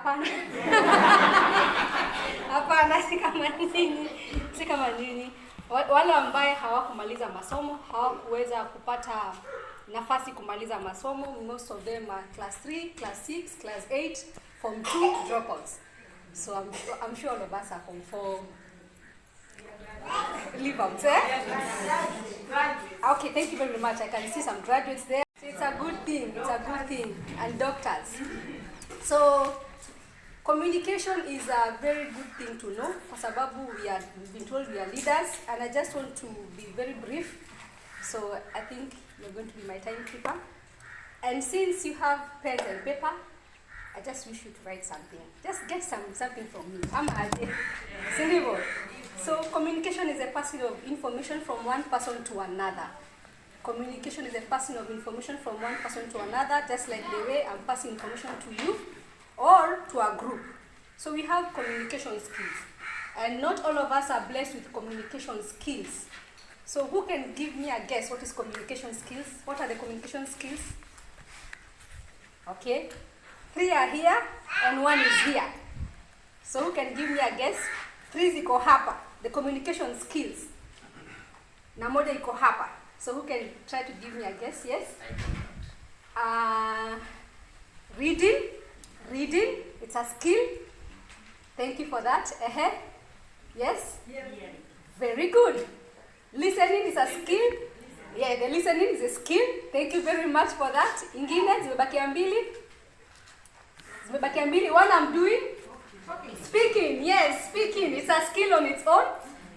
Hapana. Hapana, si kama nini. Wale ambaye hawakumaliza masomo, hawakuweza kupata nafasi kumaliza masomo, most of them are class 3, class 6, class 8, form 2 dropouts. So I'm sure all of us are form 4 leave out, eh? Okay, thank you very much. I can see some graduates there. It's a good thing. It's a good thing. And doctors. So communication is a very good thing to know. For sababu we've been told we are leaders, and I just want to be very brief. So I think you're going to be my timekeeper. And since you have pen and paper, I just wish you to write something. Just get something from me. I'm Sindibo. So communication is a passing of information from one person to another. Communication is a passing of information from one person to another, just like the way I'm passing information to you or to a group. So we have communication skills. And not all of us are blessed with communication skills. So who can give me a guess what is communication skills? What are the communication skills? Okay. 3 are here and 1 is here. So who can give me a guess? 3 ziko hapa, the communication skills. Na moja iko hapa. So who can try to give me a guess? Yes? Reading, it's a skill. Thank you for that. Yes? Yeah. Very good. Listening is a skill. Yeah, the listening is a skill. Thank you very much for that. Ingine, zimebakia mbili. One I'm doing. Speaking. Yes, speaking. It's a skill on its own.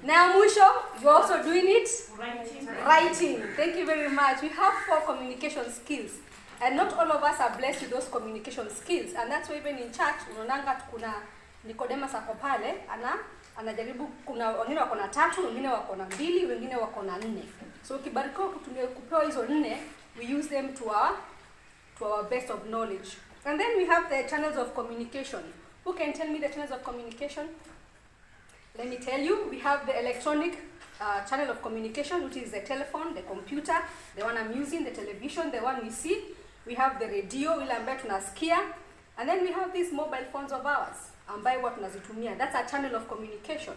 Now, Musho, you're also doing it. Writing. Thank you very much. We have 4 communication skills. And not all of us are blessed with those communication skills. And that's why even in church, unaonanga kuna Nicodemus ako pale, anajaribu, kuna wengine wako na 3, wengine wako na 2, wengine wako na 4. So ukibarikiwa kupewa hizo 4, we use them to our best of knowledge. And then we have the channels of communication. Who can tell me the channels of communication? Let me tell you, we have the electronic channel of communication, which is the telephone, the computer, the one I'm using, the television, the one we see. We have the radio, ile ambayo tunasikia. And then we have these mobile phones of ours, ambayo what tunazitumia. That's a channel of communication.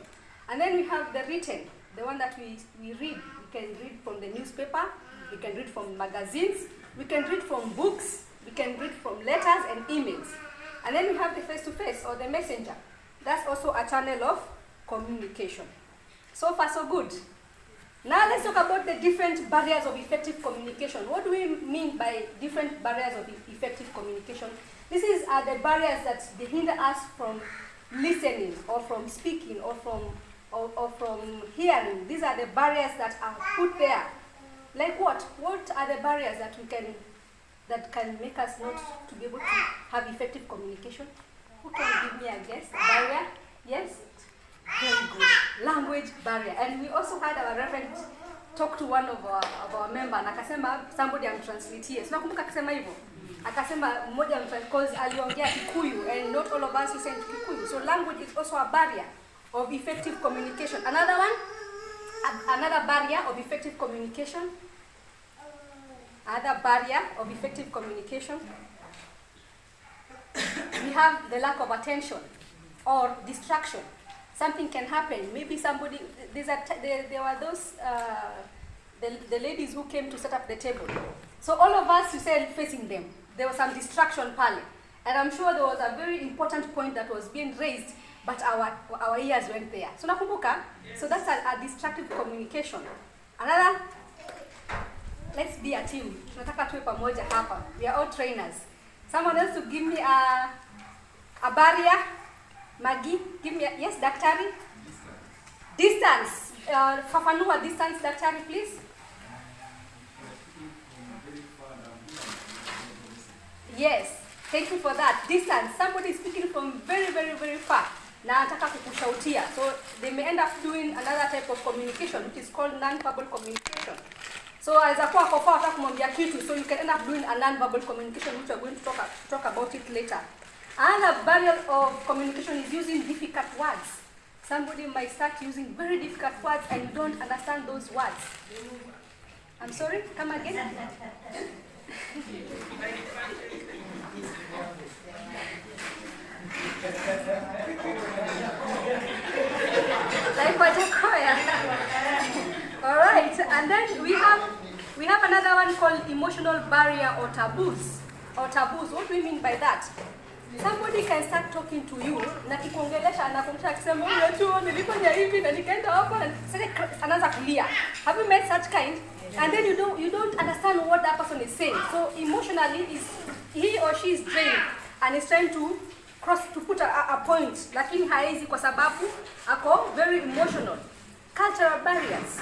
And then we have the written, the one that we read. We can read from the newspaper, we can read from magazines, we can read from books, we can read from letters and emails. And then we have the face-to-face or the messenger. That's also a channel of communication. So far, so good. Now let's talk about the different barriers of effective communication. What do we mean by different barriers of effective communication? These are the barriers that they hinder us from listening or from speaking or from hearing. These are the barriers that are put there. Like what? What are the barriers that can make us not to be able to have effective communication? Who can give me a guess? A barrier? Yes? Very good. Language barrier. And we also had our reverend talk to one of our member, na akasema somebody amtranslate here. So nakumbuka akasema hivyo. Akasema mmoja because aliongea Kikuyu and not all of us listen to Kikuyu. So language is also a barrier of effective communication. Another one, another barrier of effective communication. Another barrier of effective communication. We have the lack of attention or distraction. Something can happen. Maybe somebody, there were those, the ladies who came to set up the table. So all of us, you said, facing them. There was some distraction pale. And I'm sure there was a very important point that was being raised, but our ears went there. So nakumbuka, yes. So that's a distractive communication. Another, let's be a team. Tunataka tuwe pamoja hapa. We are all trainers. Someone else to give me a barrier. Maggie, give me yes, daktari. Distance. Fafanua distance, daktari, please. Yes, thank you for that. Distance. Somebody is speaking from very, very, very far. Na anataka kukushautia. So they may end up doing another type of communication, which is called non-verbal communication. So as a kwa kofa wataka kumwambia kitu, so you can end up doing a non-verbal communication, which we are going to talk about it later. Another barrier of communication is using difficult words. Somebody might start using very difficult words and you don't understand those words. I'm sorry, come again. Like Watakoya. All right, and then we have another one called emotional barrier or taboos. What do we mean by that? Somebody can start talking to you na kikuongelesha anakumbusha akisema wewe tu nilifanya hivi na nikaenda hapa sasa anaanza kulia. Have you met such kind? And then you don't understand what that person is saying. So emotionally is he or she is drained and is trying to put a point lakini haezi kwa sababu ako very emotional. Cultural barriers.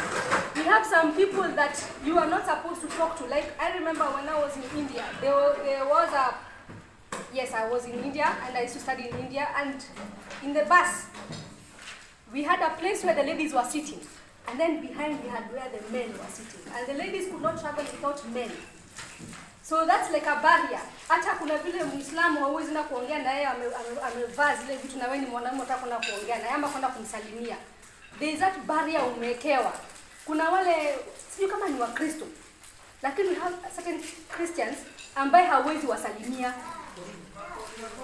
We have some people that you are not supposed to talk to. Like I remember when I was in India, there was a yes, I was in India and I used to study in India, and in the bus we had a place where the ladies were sitting, and then behind we had where the men were sitting, and the ladies could not travel without men. So that's like a barrier. Hata kuna vile Muislamu hauwezi na kuongea na yeye amevaa zile vitu na wewe ni mwanamume unataka kwenda kuongea na yeye ama kwenda kumsalimia. There is that barrier umewekewa. Kuna wale sio kama ni Wakristo, lakini we have certain Christians ambaye hawezi wasalimia.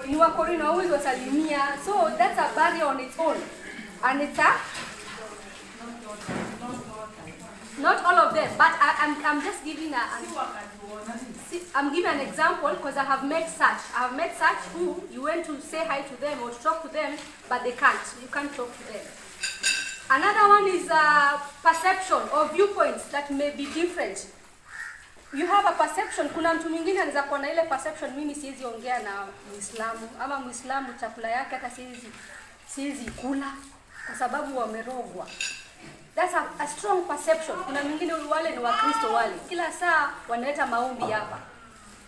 Ni Wakorino hawezi wasalimia. So that's a barrier on its own. And it's not all of them, but I'm just giving I'm giving an example because I have met such who you went to say hi to them or to talk to them, but they can't. You can't talk to them. Another one is perception or viewpoints that may be different. You have a perception. Kuna mtu mwingine anaweza kuwa na ile perception, mimi siwezi ongea na Muislamu ama Muislamu chakula yake hata siwezi kula kwa sababu wamerogwa. That's a strong perception. Kuna mwingine wale ni Wakristo wale. Kila saa wanaleta maombi hapa.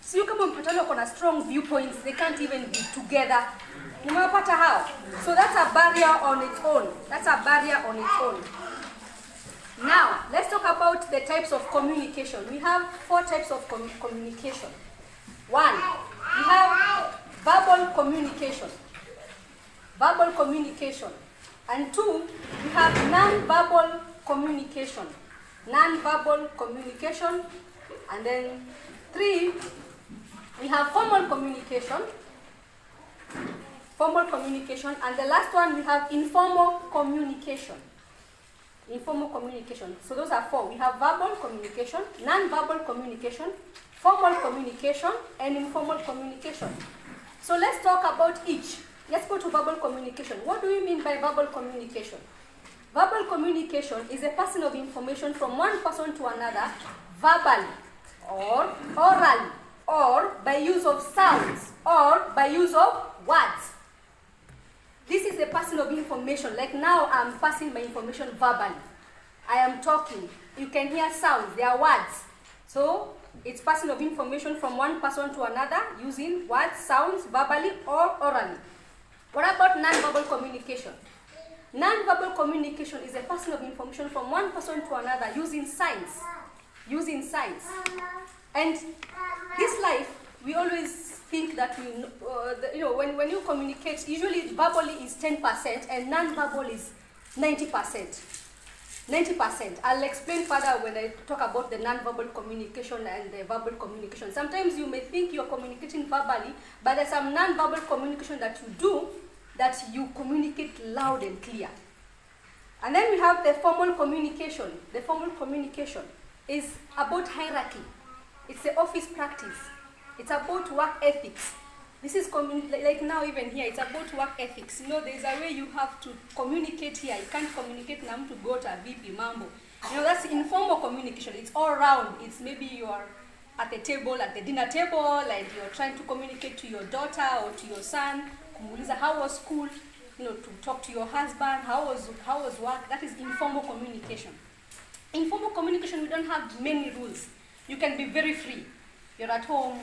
Sio kama mpatano kuna strong viewpoints, they can't even be together. Nimewapata hao. So that's a barrier on its own. Now, let's talk about the types of communication. We have 4 types of communication. 1, we have verbal communication. And 2, we have non-verbal communication. And then 3, we have formal communication. And the last one we have informal communication. So those are 4. We have verbal communication, non-verbal communication, formal communication, and informal communication. So let's talk about each. Let's go to verbal communication. What do we mean by verbal communication? Verbal communication is a passing of information from one person to another verbally or orally or by use of sounds or by use of words. This is the passing of information. Like now I'm passing my information verbally. I am talking. You can hear sounds, they are words. So it's passing of information from one person to another using words, sounds, verbally or orally. What about non-verbal communication? Non-verbal communication is a passing of information from one person to another using signs. And this life, we always think that when you communicate, usually verbally is 10% and non-verbal is 90%. I'll explain further when I talk about the non-verbal communication and the verbal communication. Sometimes you may think you're communicating verbally, but there's some non-verbal communication that you do that you communicate loud and clear. And then we have the formal communication. The formal communication is about hierarchy. It's the office practice. It's about work ethics. This is like now even here, it's about work ethics. There's a way you have to communicate here. You can't communicate na mtu go to a VP mambo. That's informal communication. It's all around. It's maybe you're at the table, at the dinner table, and you're trying to communicate to your daughter or to your son. Kumuuliza how was school? To talk to your husband. How was work? That is informal communication. Informal communication, we don't have many rules. You can be very free. You're at home,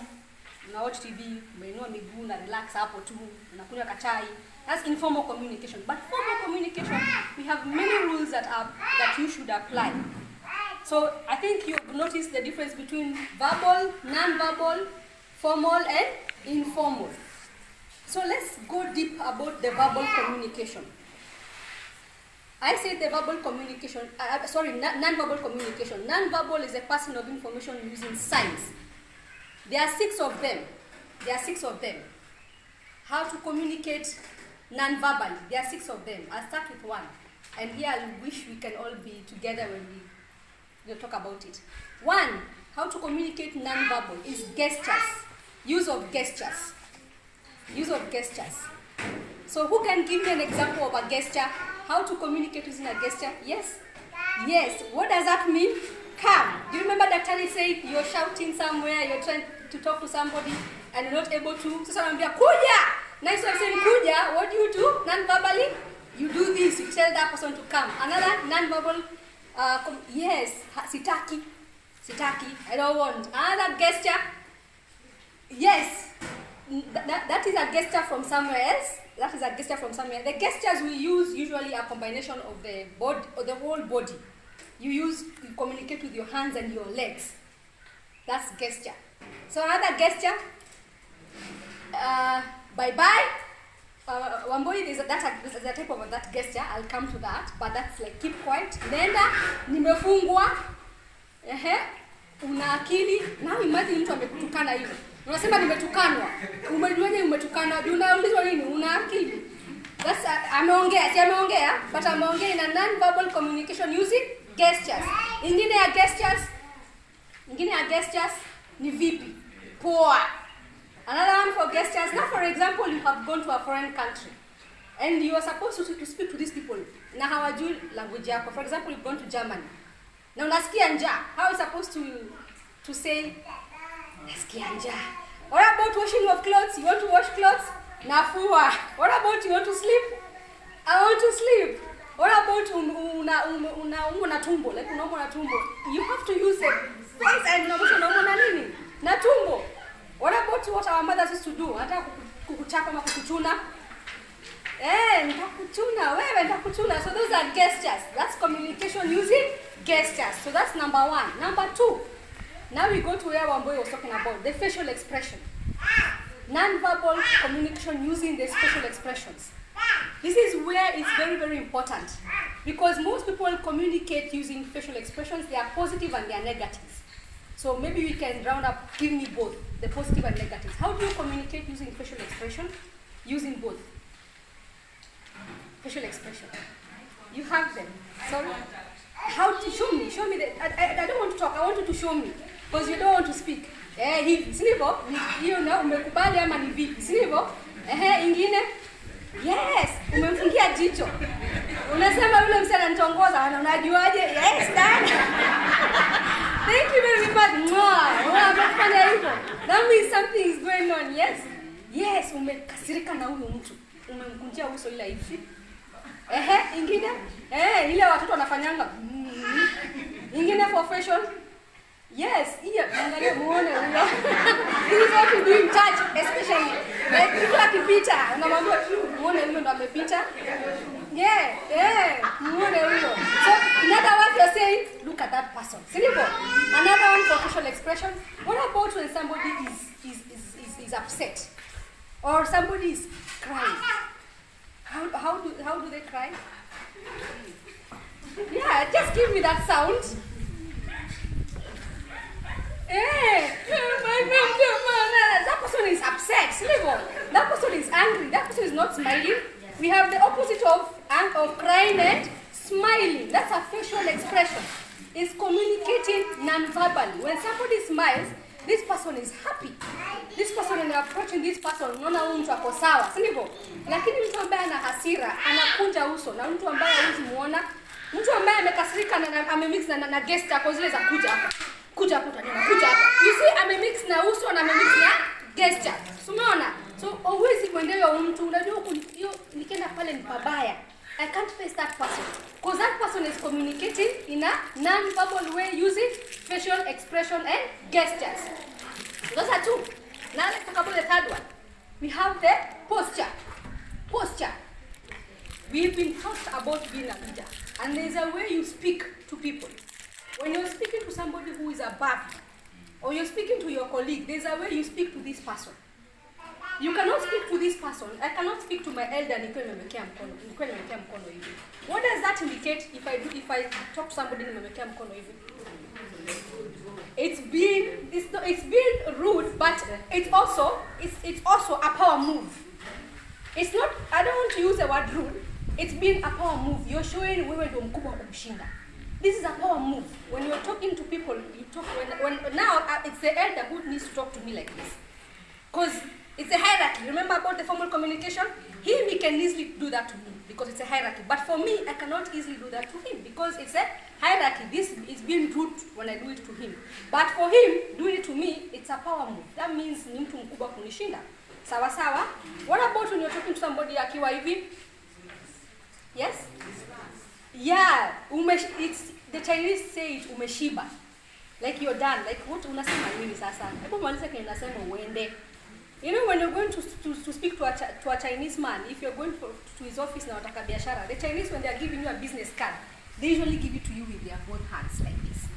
you watch TV, umeinua miguu na relax hapo tu, unakunywa kachai. That's informal communication. But formal communication, we have many rules that you should apply. So I think you've noticed the difference between verbal, non-verbal, formal, and informal. So let's go deep about the verbal communication. I said the verbal communication, non-verbal communication. Non-verbal is a passing of information using signs. There are 6 of them. How to communicate non-verbally. There are 6 of them. I'll start with one. And here I wish we can all be together when we'll talk about it. 1, how to communicate non-verbal is gestures. Use of gestures. Use of gestures. So who can give me an example of a gesture? How to communicate using a gesture? Yes? Yes. What does that mean? Come. Do you remember Daktari said you're shouting somewhere, you're trying to talk to somebody and you're not able to? So someone will be kuja. Nice of saying kuja. What do you do non-verbally? You do this. You tell that person to come. Another non-verbal, yes, sitaki. Sitaki. I don't want. Another gesture. Yes. That is a gesture from somewhere else. That is a gesture from somewhere. The gestures we use usually are a combination of the body, or the whole body. You communicate with your hands and your legs. That's gesture. So another gesture, bye-bye. Wamboi, there's a type of that gesture. I'll come to that, but that's like keep quiet. Nenda, nimefungwa. Una akili. Now imagine mtu amekutukana hivyo. Unasema nimetukanwa. Umejuaje umetukanwa? Unaulizwa nini? Una akili. That's ameongea, si ameongea, but ameongea in a non-verbal communication using gestures. Ingine ya gestures ni vipi? Poa. Another one for gestures. Now for example, you have gone to a foreign country and you are supposed to speak to these people. Na hawajui language yako. For example, you've gone to Germany. Na unasikia njaa. How are you supposed to say nasikia njaa? What about washing of clothes? You want to wash clothes? Nafua. What about you want to sleep? I want to sleep. What about una tumbo? Like unaumwa na tumbo. You have to use it. Voice and unaumwa na nini? Na tumbo. What about what our mothers used to do? Hata kukuchapa ama kukuchuna. Nitakuchuna. Wewe nitakuchuna. So those are gestures. That's communication using gestures. So that's number 1. Number 2. Now we go to where Wamboi was talking about, the facial expression. Non-verbal communication using the facial expressions. This is where it's very, very important. Because most people communicate using facial expressions. They are positive and they are negatives. So maybe we can round up, give me both, the positive and negatives. How do you communicate using facial expression? Using both. Facial expression. You have them. Sorry? How to show me? Show me that. I don't want to talk. I want you to show me. Because you don't want to speak. Hivi, si ndivyo? Hiyo na umekubali ama ni vipi? Si ndivyo? Ingine? Yes, umemfungia jicho. Unasema yule msana nitongoza, unajuaje? Yes, dad. Thank you very much. Unafanya hivyo. That means something is going on. Yes. Yes, umekasirika na huyu mtu. Umemkunjia uso ila hivi. Ingine? Ile watoto wanafanyanga. Ingine for fashion. Yes, angalia muone huyo. This is what we do in church, especially. Like people akipita, unamwambia muone huyo ndo amepita. Muone huyo. So in other words you're saying, look at that person. See? Another one for facial expression. What about when somebody is upset or somebody is crying? How do they cry? Yeah, just give me that sound. That person is upset. That person is angry. That person is not smiling. We have the opposite of crying and smiling. That's a facial expression. It's communicating non-verbally. When somebody smiles, this person is happy. This person, when you're approaching this person, unaona huyu mtu ako sawa, si ndivyo? Lakini mtu ambaye ana hasira, anakunja uso, na mtu ambaye hawezi muona, mtu ambaye amekasirika na amemix na gesture kwa zile za kuja hapa. Kuja hapa. You see, amemix na uso na amemix na gesture. Umeona? So always kuendelea mtu, unajua hiyo nikienda pale ni pabaya. I can't face that person. Because that person is communicating in a non-verbal way using facial expression and gestures. So those are 2. Now let's talk about the 3rd one. We have the posture. Posture. We've been taught about being a leader. And there's a way you speak to people. When you're speaking to somebody who is above you, or you're speaking to your colleague, there's a way you speak to this person. You cannot speak to this person. I cannot speak to my elder nikiwa nimemekea mkono hivi. What does that indicate if I talk to somebody nimemekea mkono hivi? It's being rude, but it's also a power move. It's not, I don't don't use the word rude. It's been a power move. You're showing wewe ndio mkubwa kumshinda. This is a power move. When you're talking to people, you talk when now it's the elder who needs to talk to me like this. Because it's a hierarchy. Remember about the formal communication? He can easily do that to me because it's a hierarchy. But for me, I cannot easily do that to him because it's a hierarchy. This is being rude when I do it to him. But for him, doing it to me, it's a power move. That means ni mtu mkubwa kunishinda. Sawa sawa. What about when you're talking to somebody akiwa hivi? Yes? Yeah. It's the Chinese say it umeshiba. Like you're done. Like what unasema nini sasa? Hebu maliza kile nasema uende. You know, when you're going to speak to a Chinese man, if you're going to his office na wataka biashara, the Chinese, when they're giving you a business card, they usually give it to you with their both hands like this.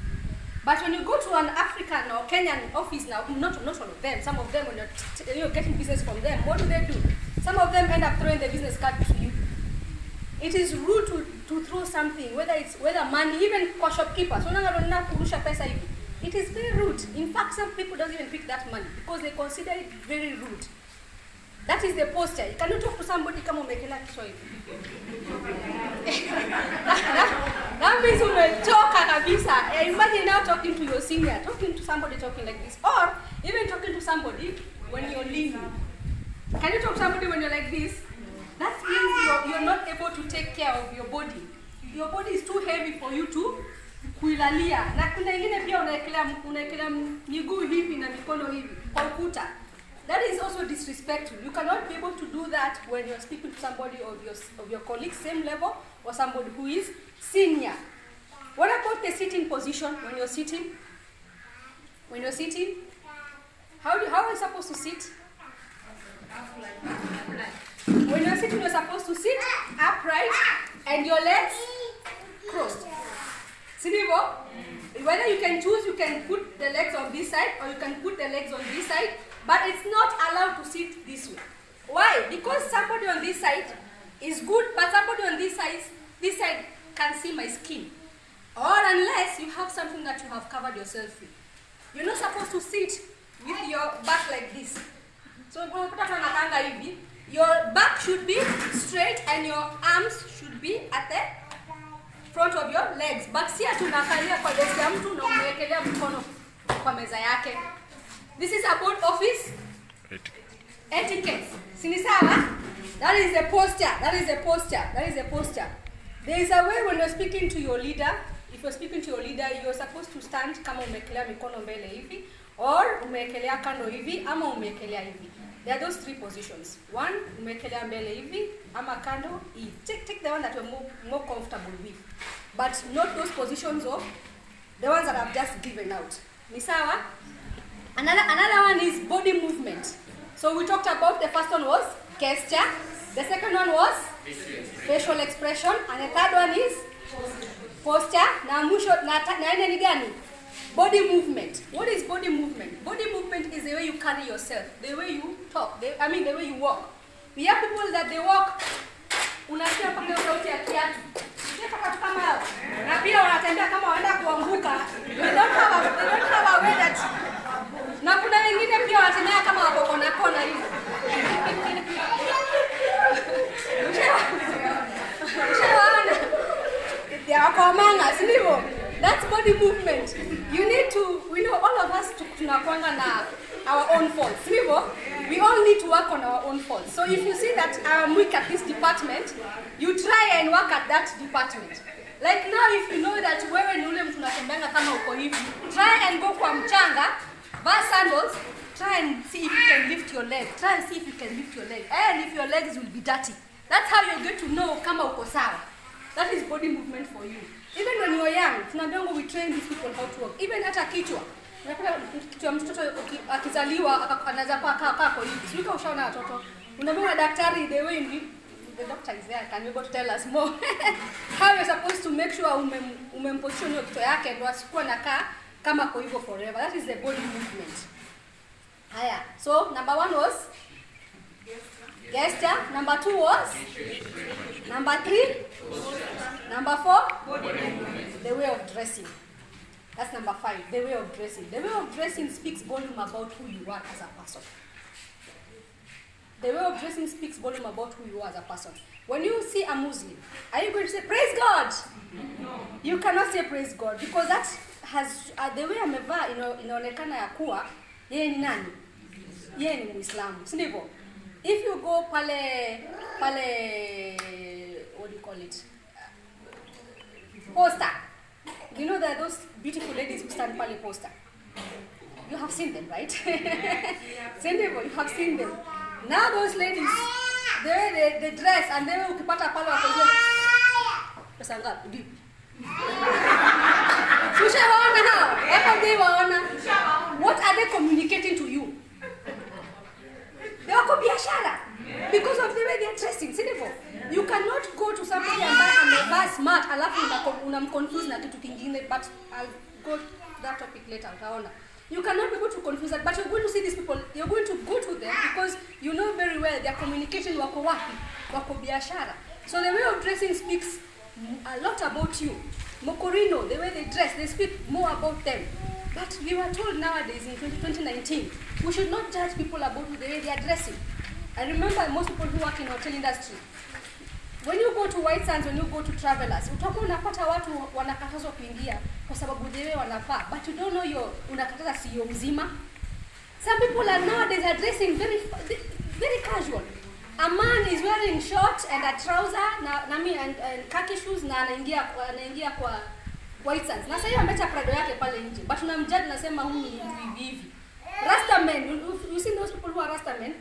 But when you go to an African or Kenyan office now, not all of them, some of them, when you're getting business from them, what do? Some of them end up throwing the business card to you. It is rude to throw something, whether money, even kwa shopkeepers. Kurusha pesa hivi. It is very rude. In fact, some people don't even pick that money because they consider it very rude. That is the posture. You cannot talk to somebody kama umekela kichwa hivi. That means umechoka kabisa. Imagine now talking to your senior, talking to somebody talking like this, or even talking to somebody when you're leaning. Can you talk to somebody when you're like this? That means you're not able to take care of your body. Your body is too heavy for you to kuilalia. Na kuna ingine pia unaekelea miguu hivi na mikono hivi kwa ukuta. That is also disrespectful. You cannot be able to do that when you're speaking to somebody of your colleagues, same level, or somebody who is senior. What about the sitting position when you're sitting? When you're sitting, how are you supposed to sit? When you're sitting, you're supposed to sit upright and your legs crossed. Sinivo? Whether you can choose, you can put the legs on this side or you can put the legs on this side, but it's not allowed to sit this way. Why? Because somebody on this side is good, but somebody on this side can see my skin. Or unless you have something that you have covered yourself with. You're not supposed to sit with your back like this. So your back should be straight and your arms should be at the front of your legs. But si tunakalia kwa desk ya mtu na umewekelea mkono kwa meza yake. This is about office etiquette. Sini sawa? That is a posture. There is a way when you're speaking to your leader. If you're speaking to your leader, you're supposed to stand kama umewekelea mikono mbele hivi, or umewekelea kando hivi, ama umewekelea hivi. There are those three positions. One, umewekelea mbele hivi, ama kando hivi. Take the one that you're more comfortable with. But not those positions of the ones that I've just given out. Ni sawa? Another one is body movement. So we talked about the first one was gesture. The second one was facial expression. And the third one is posture. Na mwisho na ine ni gani? Body movement. What is body movement? Body movement is the way you carry yourself, the way you talk, the way you walk. We have people that they walk, unasikia mpaka sauti ya kiatu. Unasikia watu kama hao. Na pia wanatembea kama wanaenda kuanguka. They don't have a way that. Na kuna wengine pia wanatembea kama wako kona hivi. They are komanga, sivyo? That's body movement. You need to, all of us tunakwanga na our own faults. We all need to work on our own faults. So if you see that I'm weak at this department, you try and work at that department. Like now, if you know that wewe ni ule mtu unatembea kama uko hivi, try and go kwa mchanga, wear sandals, try and see if you can lift your leg. Try and see if you can lift your leg. And if your legs will be dirty. That's how you get to know kama uko sawa. That is body movement for you. Even when you are young, tunaambiwa we train these people how to walk. Even hata kichwa. Unapata kichwa mtoto akizaliwa anaanza kaa kwa hivi. Sio kama ushaona watoto. Unaambiwa daktari the way the doctor is there can you go to tell us more. How you're supposed to make sure umemposition hiyo kichwa yake ndio asikuwa nakaa kama kwa hivyo forever. That is the body movement. Haya. So number 1 was gesture. Number 2 was number 3. Number 4, the way of dressing. That's number 5, the way of dressing. The way of dressing speaks volume about who you are as a person. The way of dressing speaks volume about who you are as a person. When you see a Muslim, are you going to say, praise God? No. You cannot say praise God because that has, the way amevaa inaonekana ya kuwa, yeye ni nani? Yeye ni Muislamu, si ndivyo? If you go pale, what do you call it? Poster. You know that those beautiful ladies who stand pale poster. You have seen them, right? You have seen them. Now those ladies, they dress and they ukipata pale wako pesa ngapi? Ushawaona hao? Hapo ndio waona. What are they communicating to you? They wako biashara because of the way they are dressing. Sindivyo? You cannot go to somebody ambaye amevaa smart alafu unamconfuse na kitu kingine, but I'll go to that topic later utaona. You cannot be able to confuse that, but you're going to see these people, you're going to go to them because you know very well their communication wako wapi, wako biashara. So the way of dressing speaks a lot about you. Mokorino, the way they dress, they speak more about them. But we were told nowadays in 2019, we should not judge people about the way they are dressing. I remember most people who work in hotel industry. When you go to White Sands, when you go to Travelers, utakuwa unapata watu wanakatazwa kuingia kwa sababu the way wanavaa, but you don't know unakataza CEO mzima. Some people are nowadays are dressing very casual. A man is wearing shorts and a trouser and khaki shoes na anaingia kwa White Sands. Na sasa ameacha Prado yake pale nje, but unamjudge nasema huyu ni hivi. Rasta men, you see those people who are Rasta men,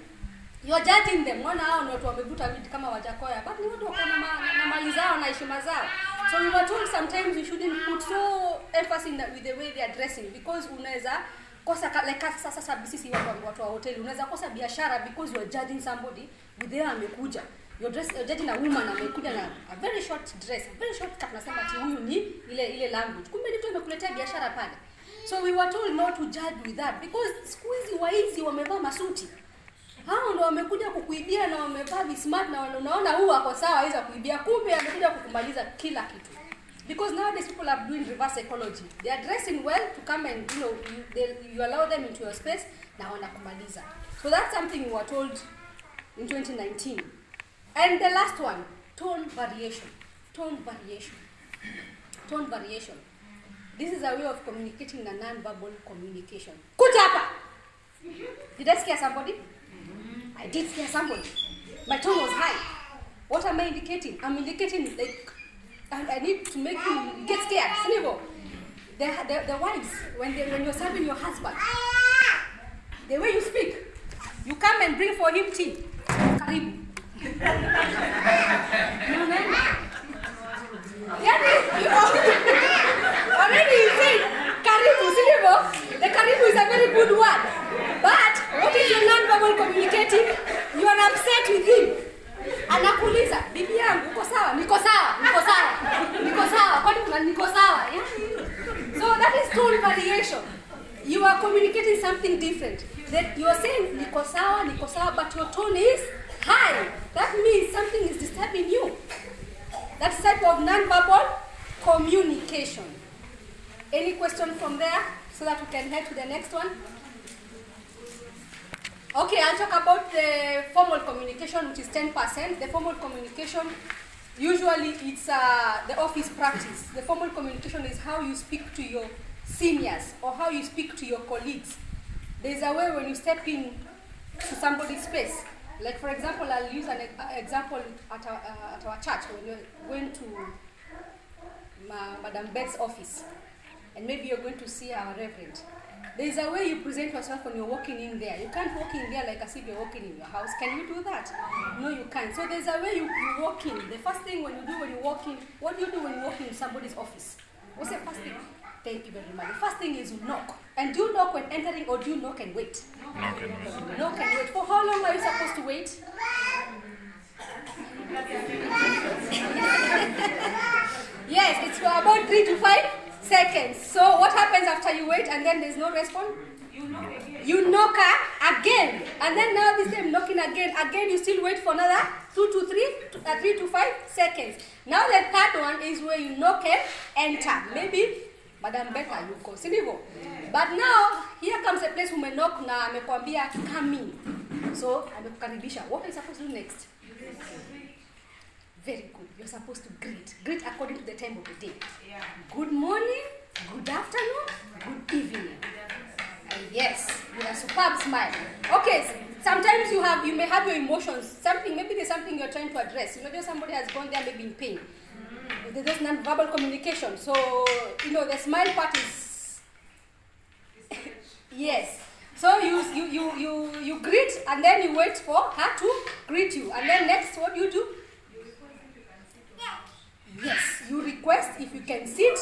you are judging them. Wana hao ni watu wamevuta vitu kama wajakoya, but ni watu wako na mali zao na heshima zao. So we were told sometimes you shouldn't put so emphasis with the way they are dressing because unaweza kosa like sasa sisi watu wa hoteli unaweza kosa biashara because you are judging somebody with their amekuja. You're judging a woman amekuja na a very short dress, a very short cut, nasema ati huyu ni ile language. Kumbe ni mtu amekuletea biashara pale. So we were told not to judge with that because siku hizi waizi wamevaa masuti. Hao ndio wamekuja kukuibia na wamevaa smart na unaona huyu ako sawa hizo kuibia, kumbe amekuja kukumaliza kila kitu. Because nowadays people are doing reverse psychology. They are dressing well to come and you allow them into your space na wanakumaliza. So that's something we were told in 2019. And the last one, tone variation. Tone variation. Tone variation. This is a way of communicating a non-verbal communication. Kuja hapa. Did I scare somebody? I did scare somebody. My tone was high. What am I indicating? I'm indicating like I need to make you get scared. Sinibo. The wives, when you're serving your husband, the way you speak, you come and bring for him tea. Karibu. Already you say karibu, sinibo. The karibu is a very good word. But what is your non-verbal communicating? You are upset with him. Anakuuliza, bibi yangu uko sawa? Niko sawa. Kwani kuna niko sawa? So that is tone variation. You are communicating something different. That you are saying niko sawa, but your tone is high. That means something is disturbing you. That's type of non-verbal communication. Any question from there so that we can head to the next one? Okay, I'll talk about the formal communication, which is 10%. The formal communication, usually it's the office practice. The formal communication is how you speak to your seniors or how you speak to your colleagues. There's a way when you step in to somebody's space. Like for example, I'll use an example at our church when you're going to Madam Beth's office. And maybe you're going to see our reverend. There's a way you present yourself when you're walking in there. You can't walk in there like as if you're walking in your house. Can you do that? No, you can't. So there's a way you walk in. The first thing when you walk in, what do you do when you walk in somebody's office? What's the first thing? Thank you very much. The first thing is you knock. And do you knock when entering or do you knock and wait? Knock and wait. Knock and wait. For how long are you supposed to wait? Yes, it's for about 3 to 5 seconds. So what happens after you wait and then there's no response? You knock again. And then now this time knocking again. Again you still wait for another 3 to 5 seconds. Now the third one is where you knock and enter. Maybe Madam Becca yuko, si ndivyo? But now here comes a place where knock na amekwambia come in. So, amekukaribisha. What are you supposed to do next? Very good. You're supposed to greet. Greet according to the time of the day. Yeah. Good morning, good afternoon, good evening. Yes, with a superb smile. Okay, sometimes you may have your emotions. Maybe there's something you're trying to address. Just somebody has gone there maybe in pain. There's just non-verbal communication. So, the smile part is yes. So you greet and then you wait for her to greet you. And then next, what do you do? Yes, you request if you can sit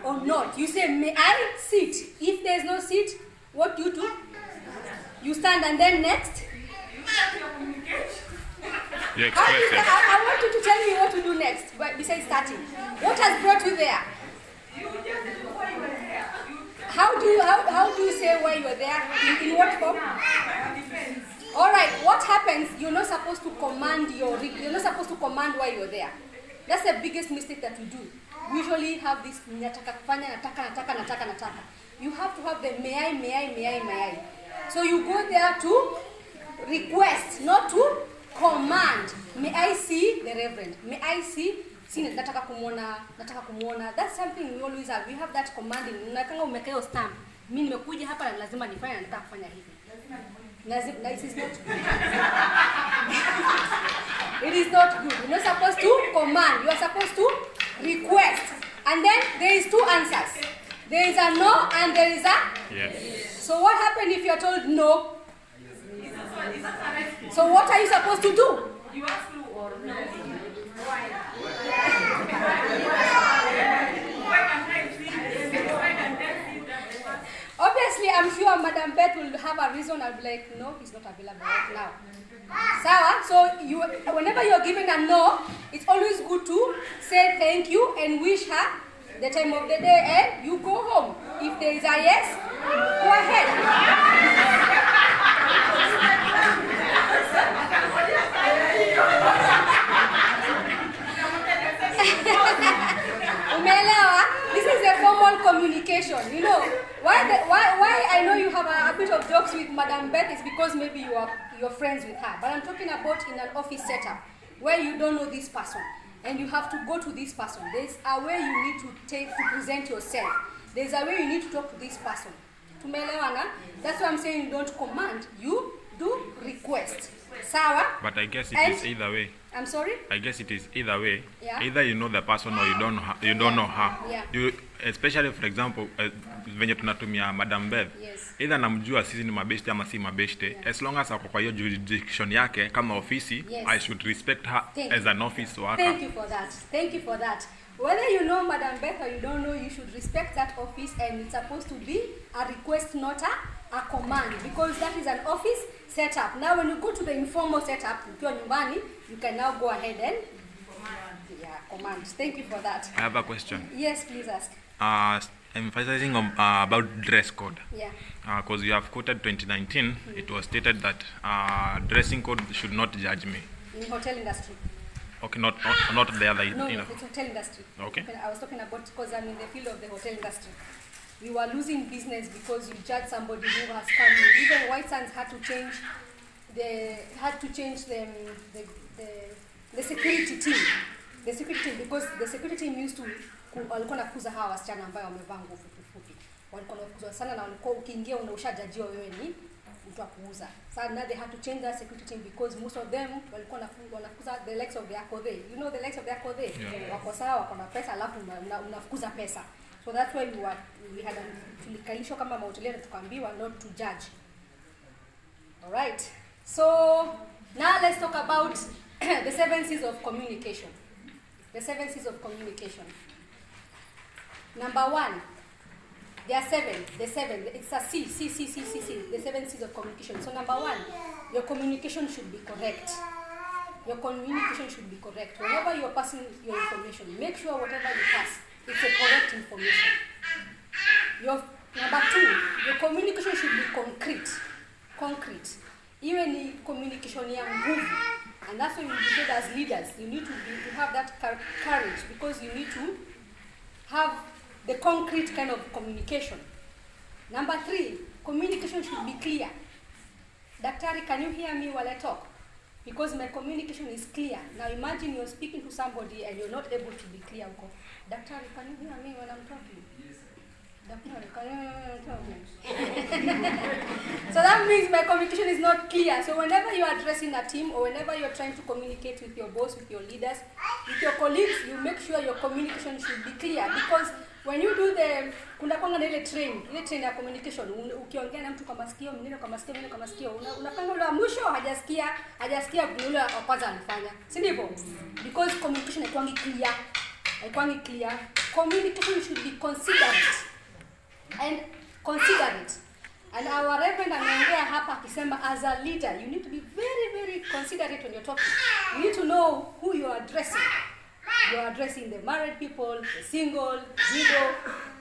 or not. You say, may I sit? If there's no seat, what do you do? You stand and then next? You express it. I want you to tell me what to do next, besides starting. What has brought you there? How do you say why you were there? In what form? All right. What happens? You're not supposed to command why you're there. That's the biggest mistake that we do. We usually have this nataka kufanya, nataka. You have to have the may I. So you go there to request, not to command. May I see the reverend? May I see? Nataka kumuona. That's something we always have. We have that commanding. Unakanga umekeo stamp. Mimi nimekuja hapa na lazima nifanye na nataka kufanya hivi. This is not good. It is not good. You're not supposed to command. You are supposed to request. And then there is two answers. There is a no and there is a yes. So what happens if you are told no? So what are you supposed to do? You ask to or no. Why? Obviously, I'm sure Madam Beth will have a reason. I'll be like, no, he's not available right now. Sawa? So whenever you're giving a no, it's always good to say thank you and wish her the time of the day and you go home. If there is a yes, go ahead. Umeelewa? This is a formal communication. Why I know you have a bit of jokes with Madam Beth is because maybe you're friends with her. But I'm talking about in an office setup where you don't know this person and you have to go to this person. There's a way you need to present yourself. There's a way you need to talk to this person. Tumeelewana? That's why I'm saying you don't command, you do request. Sawa? But I guess it is either way. I'm sorry? I guess it is either way. Yeah. Either you know the person or you don't know her. Yeah. Especially for example, venye tunatumia Madam Beth. Yes. Either namjua sisi ni mabeshte ama si mabeshte. Yeah. As long as ako kwa hiyo jurisdiction yake kama ofisi, yes. I should respect her as an office worker. Thank you for that. Whether you know Madam Beth or you don't know, you should respect that office, and it's supposed to be a request, not a command, because that is an office setup. Now when you go to the informal setup, ukiwa nyumbani, you can now go ahead and command. Thank you for that. I have a question. Yes, please ask. Emphasizing on, about dress code. Yeah. Because you have quoted 2019, it was stated that dressing code should not judge me. In hotel industry. Okay, not the other. No, it's hotel industry. Okay. I was talking about because I'm in the field of the hotel industry. We were losing business because you judge somebody who has come in. Even White Sands had to change the security team. The security team, because the security team used to walikuwa nakuza hawa wasichana ambao wamevaa nguo fupi. Walikuwa nakuza sana na walikuwa ukiingia unaushajajiwa wewe ni mtu wa kuuza. So now they had to change that security team because most of them walikuwa wanafukuza the likes of the Akothe. You know the likes of the Akothe? Yeah. Wako sawa, wako na pesa alafu unafukuza pesa. So that's why we had tulikalishwa kama mahotelier tukaambiwa not to judge. All right. So now let's talk about the 7 C's of communication. The 7 C's of communication. Number 1. There are 7. The 7. It's a C. The 7 C's of communication. So number 1, your communication should be correct. Your communication should be correct. Whenever you are passing your information, make sure whatever you pass, it's a correct information. Number 2, your communication should be concrete. Even the communication ya nguvu. And that's why you said as leaders, you need to have that courage, because you need to have the concrete kind of communication. Number 3, communication should be clear. Daktari, can you hear me while I talk? Because my communication is clear. Now imagine you're speaking to somebody and you're not able to be clear. Daktari, can you hear me when I'm talking? Daktari, can you hear me when I'm talking? So that means my communication is not clear. So whenever you are addressing a team or whenever you're trying to communicate with your boss, with your leaders, with your colleagues, you make sure your communication should be clear. Because when you do the kuna kwanga na ile train ya communication, ukiongea na mtu kwa masikio, mwingine kwa masikio, unafanya ule wa mwisho hajasikia vile wa kwanza alifanya. Si ndivyo? Because communication haikwangi clear. Communication should be considerate. And our reverend anaongea hapa akisema, as a leader you need to be very, very considerate when you're talking. You need to know who you are addressing. You are addressing the married people, the single, widow.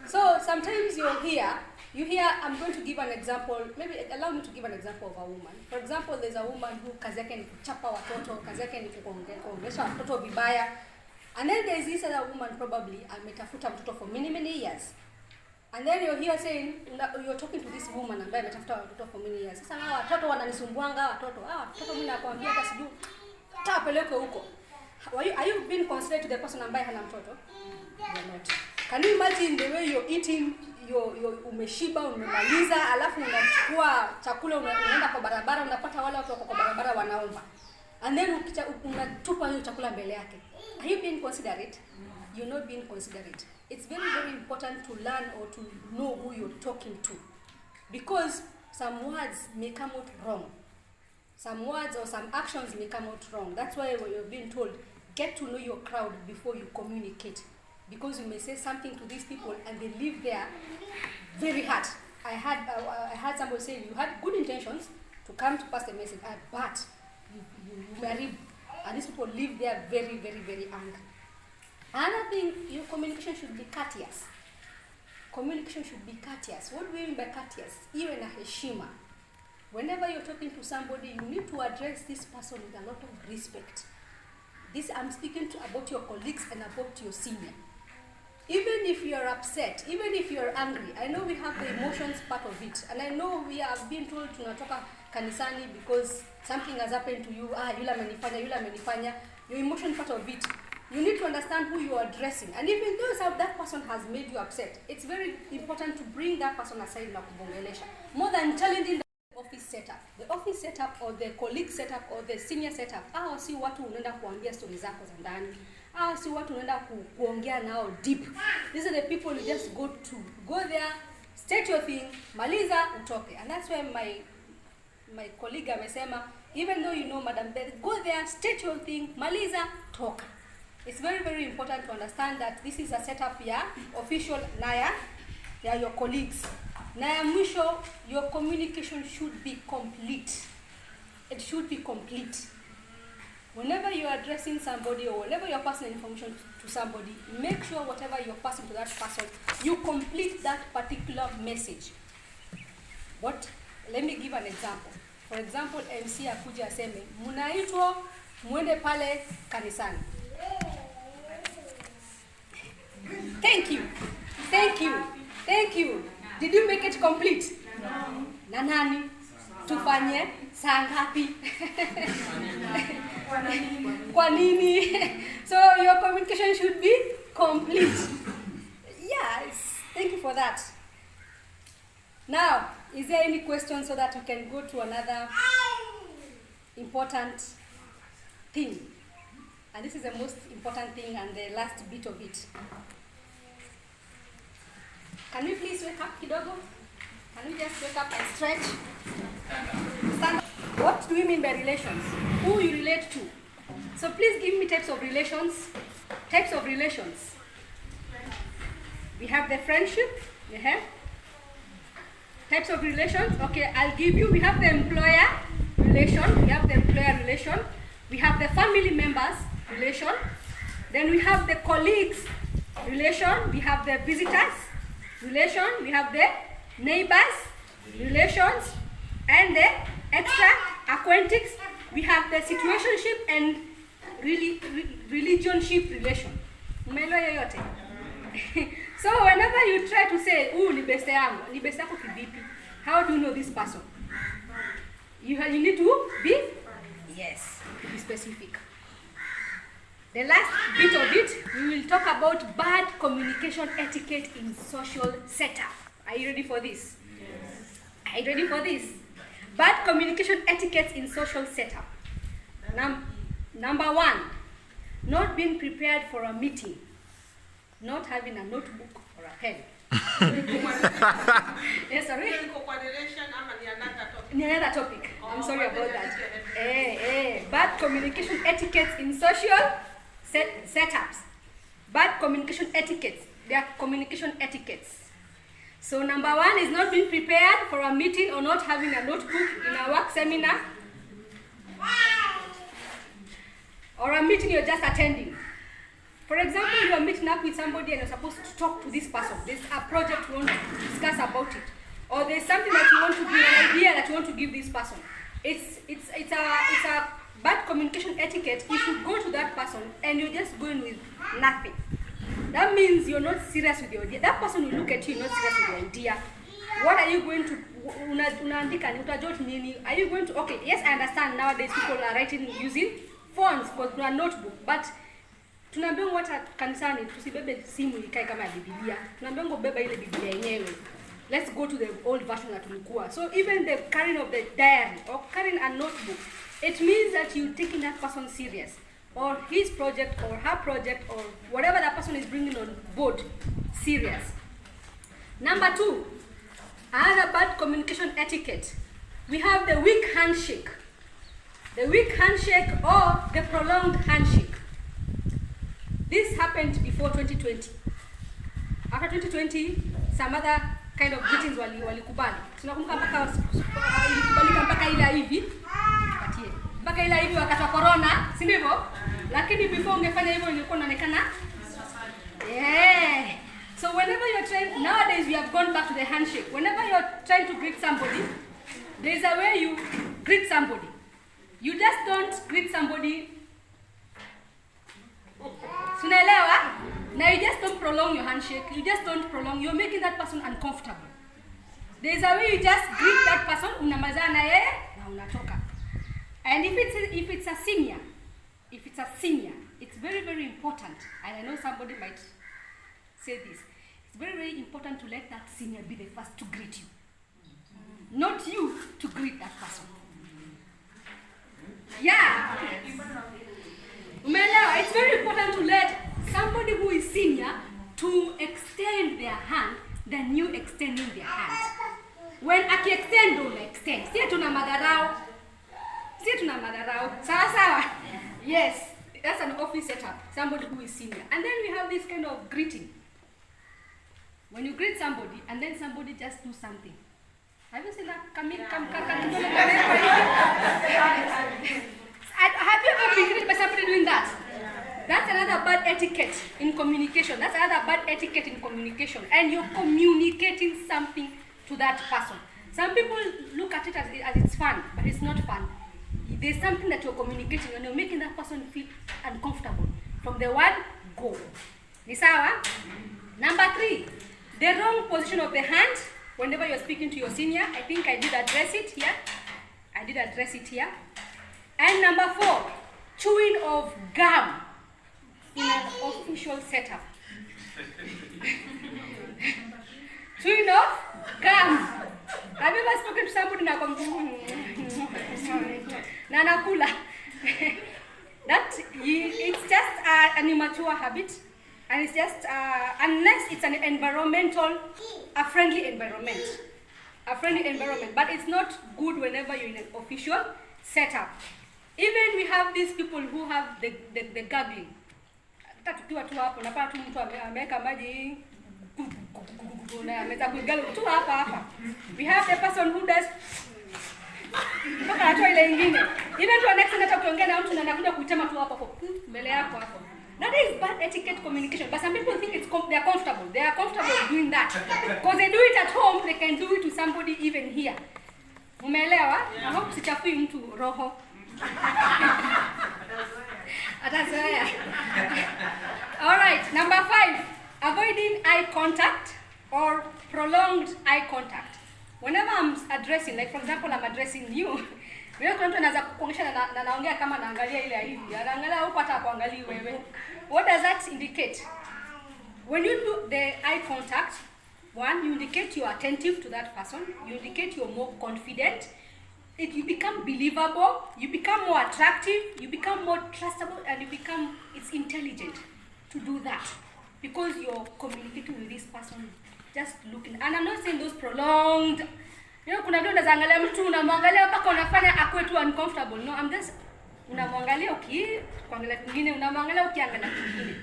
So sometimes you hear, I'm going to give an example, maybe allow me to give an example of a woman. For example, there's a woman who kazi yake ni kuchapa watoto, kazi yake ni kuongelesha watoto vibaya. And then there's this other woman probably ametafuta mtoto for many, many years. And then you're here saying, you're talking to this woman ambaye ametafuta watoto for many years. Sasa hawa watoto wananisumbuanga, watoto mimi nakwambia hata sijui tapeleke huko. Are you being considerate to the person ambaye hana mtoto? You're not. Can you imagine the way you're eating, umeshiba, umemaliza, alafu unachukua chakula unaenda kwa barabara, unapata wale watu wako kwa barabara wanaomba. And then unatupa hiyo chakula mbele yake. Are you being considerate? You're not being considerate. It's very, very important to learn or to know who you're talking to. Because some words may come out wrong. Some words or some actions may come out wrong. That's why you're being told, get to know your crowd before you communicate. Because you may say something to these people and they live there very hard. I had somebody say, you had good intentions to come to pass the message, but you married, and these people live there very, very, very angry. Another thing, your communication should be courteous. Communication should be courteous. What do we mean by courteous? Iwe na heshima. Whenever you're talking to somebody, you need to address this person with a lot of respect. This I'm speaking about your colleagues and about your senior. Even if you're upset, even if you're angry, I know we have the emotions part of it. And I know we have been told tunatoka kanisani because something has happened to you. Yule amenifanya. Your emotion part of it. You need to understand who you are addressing. And even though that person has made you upset, it's very important to bring that person aside na kubongelesha. More than challenging the office setup. The office setup or the colleague setup or the senior setup. Si watu unaenda kuambia stories zako za ndani. Si watu unaenda kuongea nao deep. These are the people you just go there, state your thing, maliza, utoke. And that's why my colleague amesema, even though you know Madam Beth, go there, state your thing, maliza, toka. It's very, very important to understand that this is a setup official na your colleagues. Na mwisho, your communication should be complete. It should be complete. Whenever you are addressing somebody or whenever you're passing information to somebody, make sure whatever you're passing to that person, you complete that particular message. Let me give an example. For example, MC akuja aseme, munaitwa muende pale kanisani. Thank you. Did you make it complete? No. Na nani? Tufanye saa ngapi? Kwa nini? So your communication should be complete. Yes, thank you for that. Now, is there any question so that we can go to another important thing? And this is the most important thing and the last bit of it. Can we please wake up, kidogo? Can we just wake up and stretch? Stand. What do we mean by relations? Who you relate to? So please give me types of relations. Types of relations. We have the friendship. Types of relations. Okay, I'll give you. We have the employer relation. We have the employer relation. We have the family members relation. Then we have the colleagues relation. We have the visitors relation. We have the neighbors relations. And the extra acquaintance. We have the situationship and religionship relation. Umeelewa yoyote? So whenever you try to say, ni beste yangu, ni beste yako kivipi? How do you know this person? You need to be, yes, to be specific. The last bit of it, we will talk about bad communication etiquette in social setup. Are you ready for this? Yes. Are you ready for this? Bad communication etiquette in social setup. Number one, not being prepared for a meeting, not having a notebook or a pen. Yes, sorry? Another topic. I'm sorry about that. Bad communication etiquette in social setups. Bad communication etiquettes. They are communication etiquettes. So number one is not being prepared for a meeting or not having a notebook in a work seminar or a meeting you're just attending. For example, you are meeting up with somebody and you're supposed to talk to this person. There's a project you want to discuss about it. Or there's something that you want to give, an idea that you want to give this person. It's a bad communication etiquette if you go to that person and you're just going with nothing. That means you're not serious with your idea. That person will look at you, not serious with your idea. What are you going to, are you going to, okay, yes, I understand nowadays people are writing using phones because they are notebook, but tunaambiwa hata kanisani tusibebe simu ikae kama Biblia. Tunaambiwa beba ile Biblia yenyewe. Let's go to the old version that tulikuwa. So even the carrying of the diary or carrying a notebook, it means that you're taking that person serious, or his project or her project or whatever that person is bringing on board serious. Number two, another bad communication etiquette. We have the weak handshake. The weak handshake or the prolonged handshake. This happened before 2020. After 2020, some other kind of greetings walikubali. Tunakumbuka mpaka ilikubalika mpaka ile hivi. Patie. Mpaka ile hivi wakati wa corona, si ndivyo? Lakini before ungefanya hivyo ilikuwa inaonekana. Yeah. So whenever you're trying, nowadays we have gone back to the handshake. Whenever you're trying to greet somebody, there is a way you greet somebody. You just don't greet somebody. Sunaelewa? Now you just don't prolong your handshake. You just don't prolong. You're making that person uncomfortable. There is a way you just greet that person, unamalizana na yeye na unatoka. And if it's a senior, it's very, very important. And I know somebody might say this. It's very, very important to let that senior be the first to greet you. Not you to greet that person. Yeah. Umeelewa? It's very important to let somebody who is senior to extend their hand than you extending their hand. When aki-extend, don't extend. Si tuna madharau. Sawa sawa. Yes, that's an office setup. Somebody who is senior. And then we have this kind of greeting. When you greet somebody and then somebody just do something. Have you seen that? Have you ever been greeted by somebody doing that? That's another bad etiquette in communication. And you're communicating something to that person. Some people look at it as it's fun, but it's not fun. There's something that you're communicating and you're making that person feel uncomfortable. From the word go. Ni sawa? Number 3, the wrong position of the hand. Whenever you're speaking to your senior, I think I did address it here. And number 4, chewing of gum in an official setup. Chewing of gum. Have you ever spoken to somebody na nakula? It's just an immature habit, and it's just unless it's a friendly environment, but it's not good whenever you're in an official setup. Even we have these people who have the gargling. Tukiwa tu hapo napata tu mtu ameweka maji na ameza kuigalu tu hapa. We have the person who does mpaka atoa ile nyingine. Even to next hata kuongea na mtu na anakuja kuitema tu hapo mbele yako hapo. That is bad etiquette communication. But some people think they are comfortable. They are comfortable doing that. Because they do it at home, they can do it to somebody even here. Umeelewa? I hope sichafui mtu roho. Alright, number 5, avoiding eye contact or prolonged eye contact. Whenever I'm addressing, like for example, I'm addressing you, Wewe kuna mtu anaweza kukuongesha na naongea kama naangalia ile hivi. Anaangalia huko hata kuangalia wewe. What does that indicate? When you do the eye contact, one, you indicate you are attentive to that person. You indicate you're more confident. You become believable. You become more attractive. You become more trustable, and it's intelligent to do that because you're communicating with this person. Just looking, and I'm not saying those prolonged. Kuna ndio unaangalia mtu unamwangalia mpaka unafanya akwe tu uncomfortable. No, I'm just unamwangalia kuangalia kwingine, unamwangalia ukiangalia kwingine.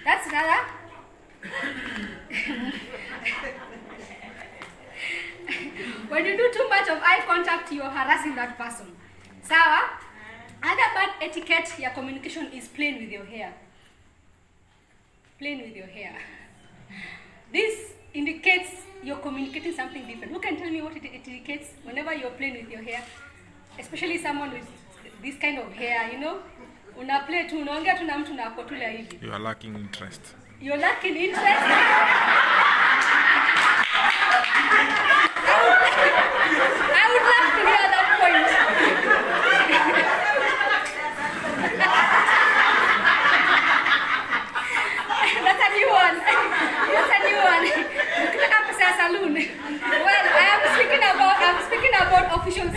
That's rather when you do too much of eye contact, you're harassing that person. Sawa? Other bad etiquette ya communication is playing with your hair. Playing with your hair. This indicates you're communicating something different. Who can tell me what it indicates whenever you're playing with your hair? Especially someone with this kind of hair, una play tu, unaongea tu na mtu na akotula hivi. You are lacking interest. You're lacking interest? I would love to hear that point. That's a new one. Saloon. Well, I'm speaking about official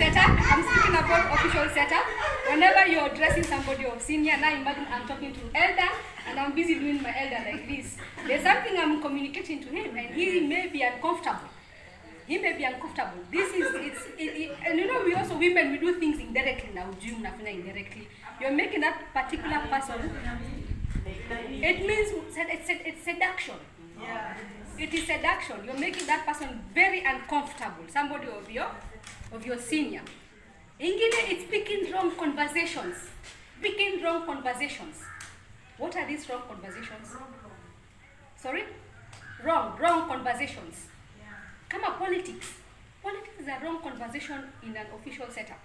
setup. Whenever you're addressing somebody or senior, now imagine I'm talking to elder and I'm busy doing my elder like this. There's something I'm communicating to him and he may be uncomfortable. This is and we also women, we do things indirectly now. Indirectly. You're making that particular person. It means it's seduction. Yeah. It is seduction. You're making that person very uncomfortable. Somebody of your senior. Ingine, it's picking wrong conversations. What are these wrong conversations? Sorry? Wrong conversations. Come on, politics. Politics is a wrong conversation in an official setup.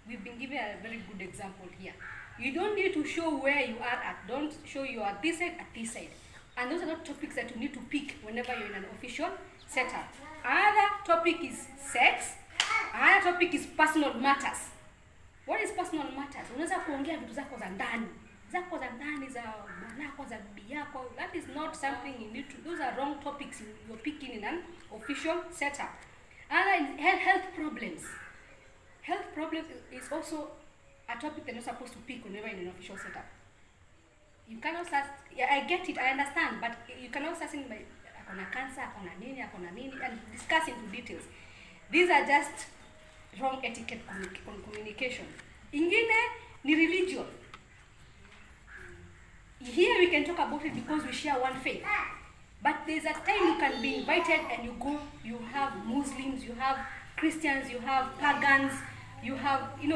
We've been given a very good example here. You don't need to show where you are at. Don't show you are this side at this side. And those are not topics that you need to pick whenever you're in an official setup. Another topic is sex. Another topic is personal matters. What is personal matters? Unaweza kuongea vitu zako za ndani za mwanako, za bibi yako. That is not something you need to. Those are wrong topics you're picking in an official setup. Another is health problems. Health problems is also a topic that you're supposed to pick whenever in an official setup. You cannot start, I get it, I understand, but you cannot start saying akona cancer, akona nini, and discuss into details. These are just wrong etiquette communication. Ingine ni religion. Here we can talk about it because we share one faith. But there's a time you can be invited and you go, you have Muslims, you have Christians, you have pagans, you have, the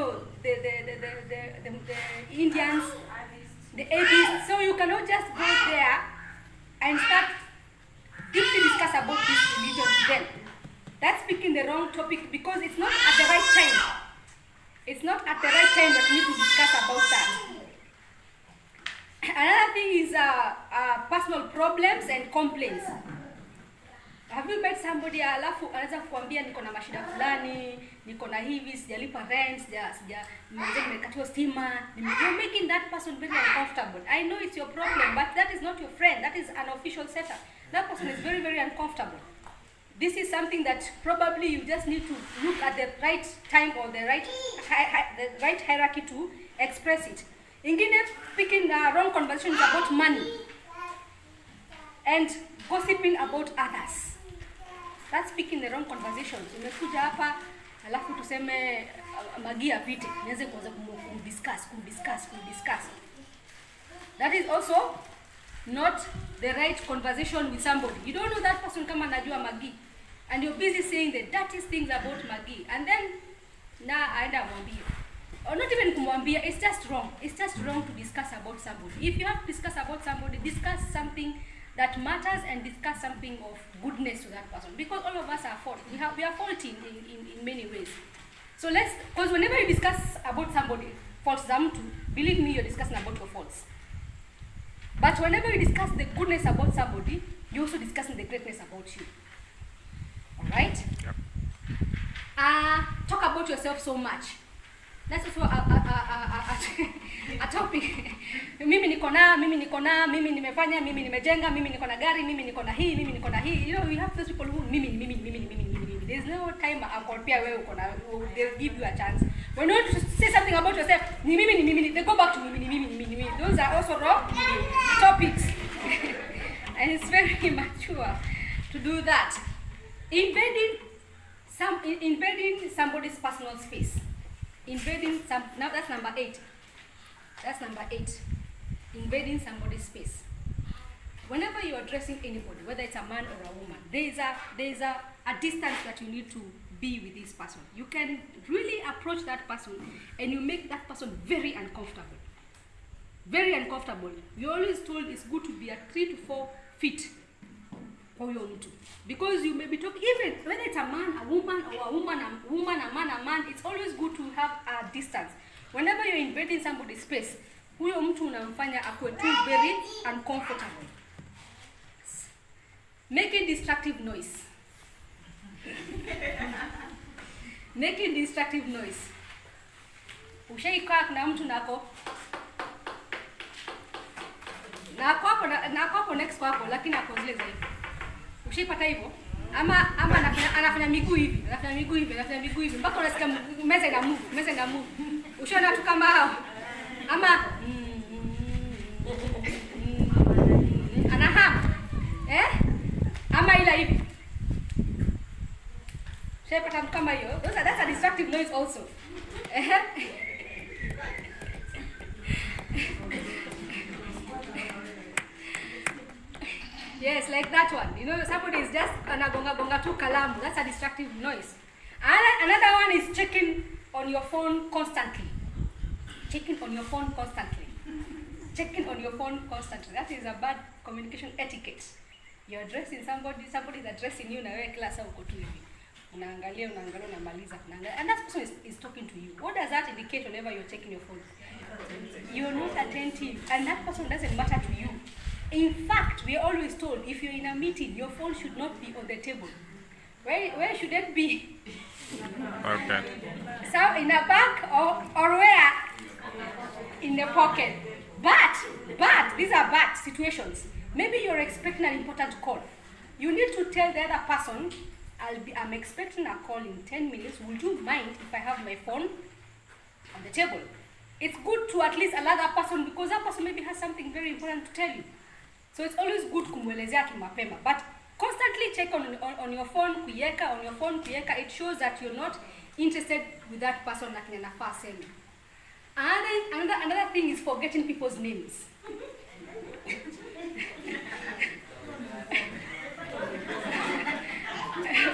Indians, the atheists. So you cannot just go there and start deeply discuss about this religion to them. That's picking the wrong topic because it's not at the right time. It's not at the right time that you need to discuss about that. Another thing is personal problems and complaints. Have you met somebody alafu anaweza kukuambia niko na mashida fulani, niko na hivi, sijalipa rent, nimekatiwa stima. You're making that person very uncomfortable. I know it's your problem, but that is not your friend. That is an official setup. That person is very, very uncomfortable. This is something that probably you just need to look at the right time or the right hierarchy to express it. Ingine, picking wrong conversations about money and gossiping about others. That's picking the wrong conversations. Umekuja hapa alafu tuseme Magi apite, nianze kuanza kumdiscuss. That is also not the right conversation with somebody. You don't know that person kama anajua Magi, and you're busy saying the dirtiest things about Magi, and then aenda mwambie. Or not even kumwambia, it's just wrong. It's just wrong to discuss about somebody. If you have to discuss about somebody, discuss something that matters and discuss something of goodness to that person. Because all of us are fault. We are faulty in many ways. So because whenever you discuss about somebody, faults zamtu, believe me, you're discussing about your faults. But whenever you discuss the goodness about somebody, you're also discussing the greatness about you. Alright? Yep. Talk about yourself so much. That's also a topic. Mimi niko na, mimi nimefanya, mimi nimejenga, mimi niko na gari, mimi niko na hii, mimi niko na hii. You know, we have those people who mimi. There's no time compare wewe uko na, they'll give you a chance. When you want to say something about yourself, ni mimi, they go back to mimi. Those are also wrong topics. And it's very immature to do that. Invading somebody's personal space. Now that's number 8. That's number 8. Invading somebody's space. Whenever you are addressing anybody, whether it's a man or a woman, there's a distance that you need to be with this person. You can really approach that person and you make that person very uncomfortable. Very uncomfortable. We're always told it's good to be at 3 to 4 feet for your mtu. Because you may be talking, even whether it's a man, a woman, or a woman, a man, it's always good to have a distance. Whenever you're invading somebody's space, huyo mtu unamfanya akue too very uncomfortable. Making destructive noise. Making destructive noise. Ushaikaa na mtu nako next kwako, lakini ako zile zaidi. Ushaipata hivyo? Ama anafanya miguu hivi, anafanya miguu hivi mpaka unasikia meza ina move. Ushaona watu kama hao? Ama anahama. Ama ila hivi. Ushaipata mtu kama hiyo? That's a destructive noise also. Yes, like that one. You know, somebody is just anagonga tu kalamu. That's a destructive noise. Another one is checking on your phone constantly. Checking on your phone constantly. That is a bad communication etiquette. You're addressing somebody is addressing you na wewe kila saa uko tu hivi. Unaangalia unamaliza. And that person is talking to you. What does that indicate whenever you're checking your phone? You're not attentive, and that person doesn't matter to you. In fact, we are always told if you're in a meeting, your phone should not be on the table. Where should it be? Okay. So in a bag or where? In the pocket. But these are bad situations. Maybe you're expecting an important call. You need to tell the other person, I'm expecting a call in 10 minutes. Would you mind if I have my phone on the table? It's good to at least allow that person, because that person maybe has something very important to tell you. So it's always good kumwelezea kimapema. But constantly check on your phone, kuyeka, it shows that you're not interested with that person lakini anafaa sema. Another thing is forgetting people's names.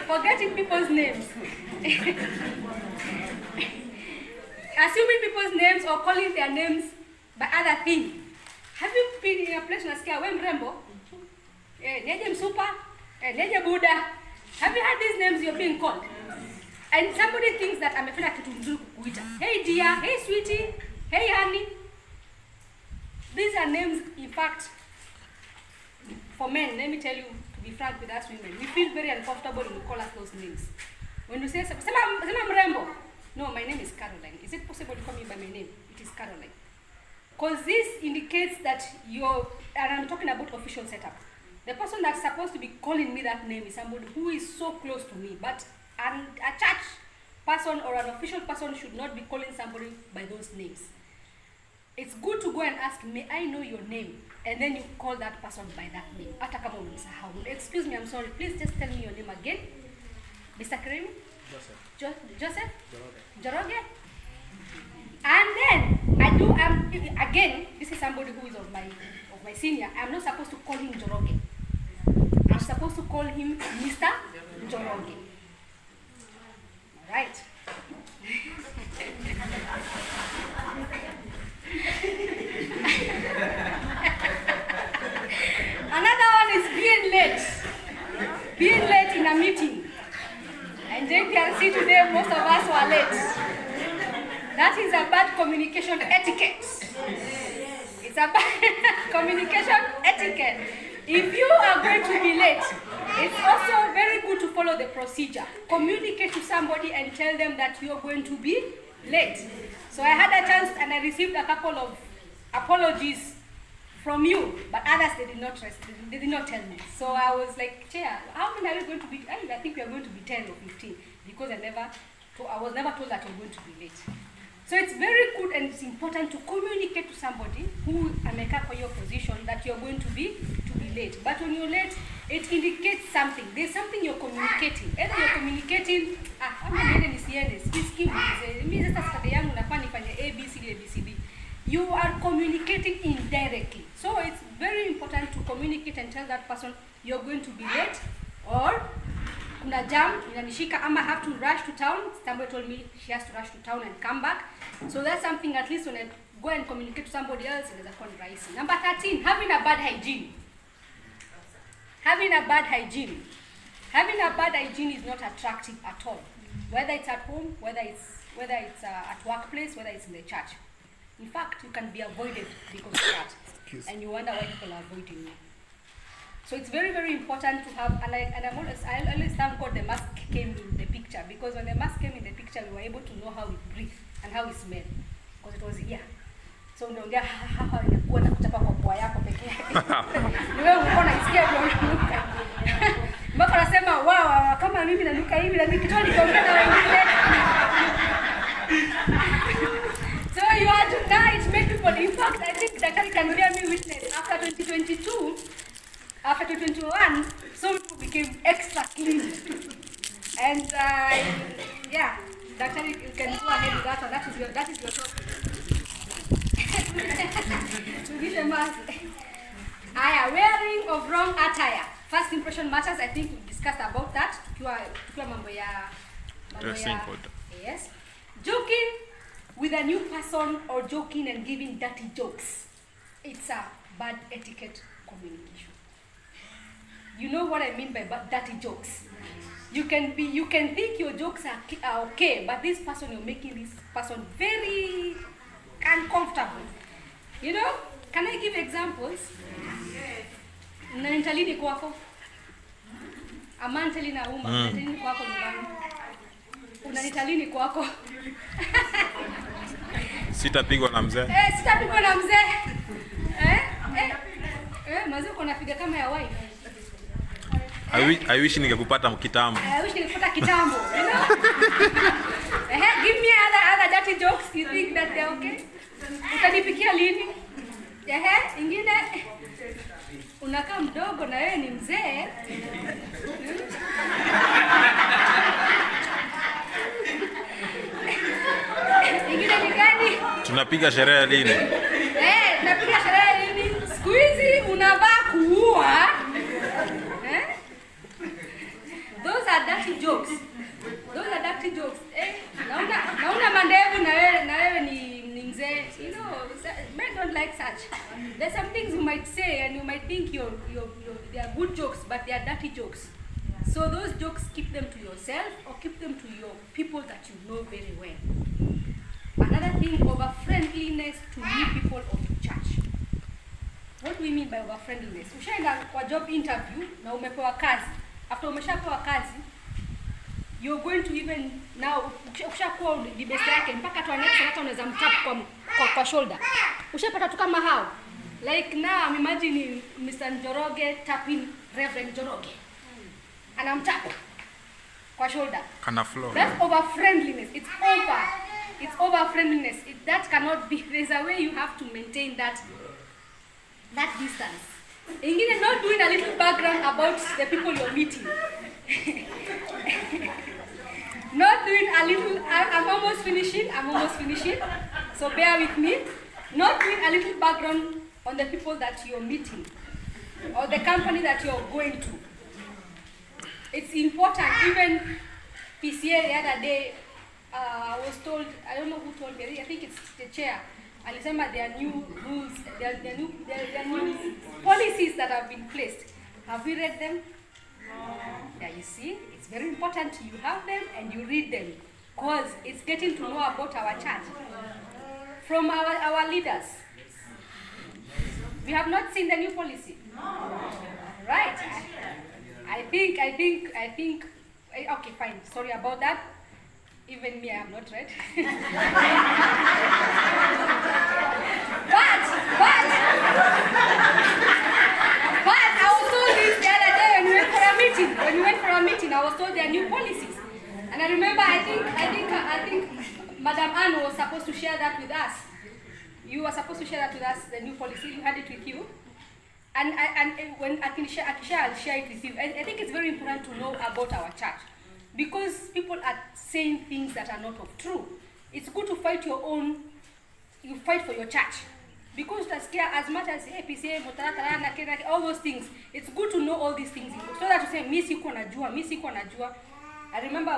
Forgetting people's names. Assuming people's names or calling their names by other things. Have you been in a place unasikia we mrembo? Neje msupa? Neje buda? Have you heard these names you're being called? And somebody thinks that amefanya kitu mzuri kukuita. Hey dear, hey sweetie, hey honey. These are names, in fact, for men, let me tell you, to be frank with us women, we feel very uncomfortable when you call us those names. When you say, Sema mrembo. No, my name is Caroline. Is it possible to call me by my name? It is Caroline. Because this indicates that and I'm talking about official setup. The person that's supposed to be calling me that name is somebody who is so close to me, but a church person or an official person should not be calling somebody by those names. It's good to go and ask, may I know your name? And then you call that person by that name. Hata kama umesahau. Excuse me, I'm sorry. Please just tell me your name again. Mr. Karim? Joseph? Joroge? And then again, this is somebody who is of my senior. I'm not supposed to call him Joroge. I'm supposed to call him Mr. Joroge. All right. Another one is being late. Being late in a meeting. And JPRC today, most of us were late. That is a bad communication etiquette. It's a bad communication etiquette. If you are going to be late, it's also very good to follow the procedure. Communicate to somebody and tell them that you're going to be late. So I had a chance and I received a couple of apologies from you, but others they did not tell me. So I was like, Chair, how many are we going to be? I think we are going to be 10 or 15 because I was never told that you're going to be late. So it's very good and it's important to communicate to somebody who amekaa kwa your position that you're going to be late. But when you're late, it indicates something. There's something you're communicating. Either you're communicating, ABCD. You are communicating indirectly. So it's very important to communicate and tell that person you're going to be late, or kuna jam inanishika, ama have to rush to town. Somebody told me she has to rush to town and come back. So that's something, at least when I go and communicate to somebody else, it is a fundraising. Number 13, having a bad hygiene. Having a bad hygiene. Having a bad hygiene is not attractive at all. Whether it's at home, whether it's at workplace, whether it's in the church. In fact, you can be avoided because of that. And you wonder why people are avoiding you. So it's very, very important to have, I always thank God the mask came in the picture, because when the mask came in the picture, we were able to know how it breathed and how it smelled, because it was here. So unaongea inakuwa na kuchapa kwa pua yako pekee yake. Ni wewe uko unaisikia ndio unanuka. Mbona unasema wow, kama mimi nanuka hivi na nikitoa nikaongea na wengine. So you have to now it make people, in fact I think Dakari can bear me witness, after 2022, after 2021, some people became extra clean. And yeah, Dakari, you can go ahead with that one. That is your topic. Wearing of wrong attire. First impression matters. I think we discussed about that. Dressing code. Yes. Joking with a new person or joking and giving dirty jokes. It's a bad etiquette communication. You know what I mean by dirty jokes? You can think your jokes are okay, but this person, you're making this person very uncomfortable. You know, can I give examples? Unanitalini kwako? A man telling a woman, unanitalini kwako nyumbani. Unanitalini kwako. Sitapigwa na mzee. Sitapigwa na mzee. Mazee uko napiga kama ya wife. I wish ningekupata kitambo. I wish ningekupata kitambo, you know? Give me other dirty jokes. You think that they're okay? Utanipikia lini? Ingine unakaa mdogo na wewe ni mzee. Ingine ni gani? Tunapiga sherehe lini? Tunapiga sherehe lini? Siku hizi unavaa kuua. Those are dirty jokes. Naona mandevu na wewe ni mzee. You know, men don't like such. There's some things you might say and you might think they are good jokes, but they are dirty jokes. So those jokes, keep them to yourself or keep them to your people that you know very well. Another thing, over friendliness to new people or to church. What do we mean by over friendliness? Ushaenda kwa job interview na umepewa kazi. After umeshapewa kazi, you're going to even now ukishakuwa ni best yake mpaka tu next hata unaweza mtap kwa shoulder. Ushapata tu kama hao. Like now I'm imagining Mr. Njoroge tapping Reverend Njoroge. Anamtap kwa shoulder. Kana flow. That's over friendliness. It's over friendliness. That cannot be. There's a way you have to maintain that distance. Ingine, not doing a little background about the people you're meeting. Not doing a little, I'm almost finishing, so bear with me. Not doing a little background on the people that you're meeting or the company that you're going to. It's important. Even PCA the other day, I was told, I don't know who told me, I think it's the chair. Alisema there are new rules, there are new policies that have been placed. Have we read them? Yeah, you see, it's very important you have them and you read them, because it's getting to know about our church from our leaders. We have not seen the new policy. Right? I think, okay, fine, sorry about that. Even me, I am not read. But I was told this the other day when we went for a meeting. When we went for a meeting, I was told there are new policies. And I remember, I think Madam Anne was supposed to share that with us. You were supposed to share that with us, the new policy. You had it with you. And when I can share, I'll share it with you. I think it's very important to know about our church. Because people are saying things that are not of true. It's good to fight your own, you fight for your church. Because as much as APCA, all those things, it's good to know all these things. So that you say, Miss Najua. I remember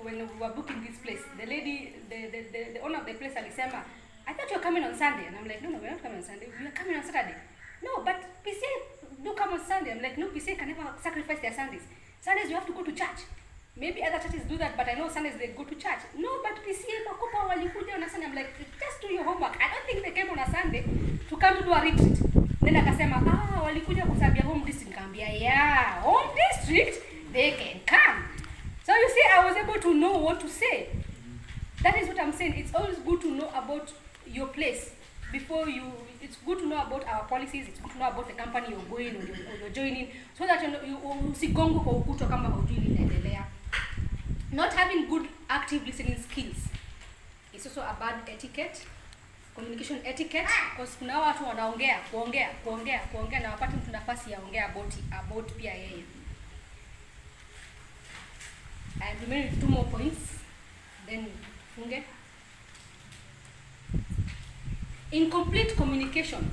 when we were booking this place, the lady, the owner of the place, Alisema, I thought you were coming on Sunday. And I'm like, no, we're not coming on Sunday. We are coming on Saturday. No, but PCA do come on Sunday. I'm like, no, PCA can never sacrifice their Sundays. Sundays you have to go to church. Maybe other churches do that, but I know Sundays they go to church. No, but PCA Makopa walikuja on a Sunday. I'm like, just do your homework. I don't think they came on a Sunday to come to do a retreat. Then akasema, walikuja kusabia home district. Kambia, yeah, home district, they can come. So you see, I was able to know what to say. That is what I'm saying. It's always good to know about your place before you. It's good to know about our policies. It's good to know about the company you're going or you're joining, so that you usigongo kwa ukuta kama hujui inaendelea. Not having good active listening skills is also a bad etiquette, communication etiquette, because kuna watu wanaongea kuongea na wapati mtu nafasi ya ongea about pia yeye. And remember 2 more points, then funge. Incomplete communication.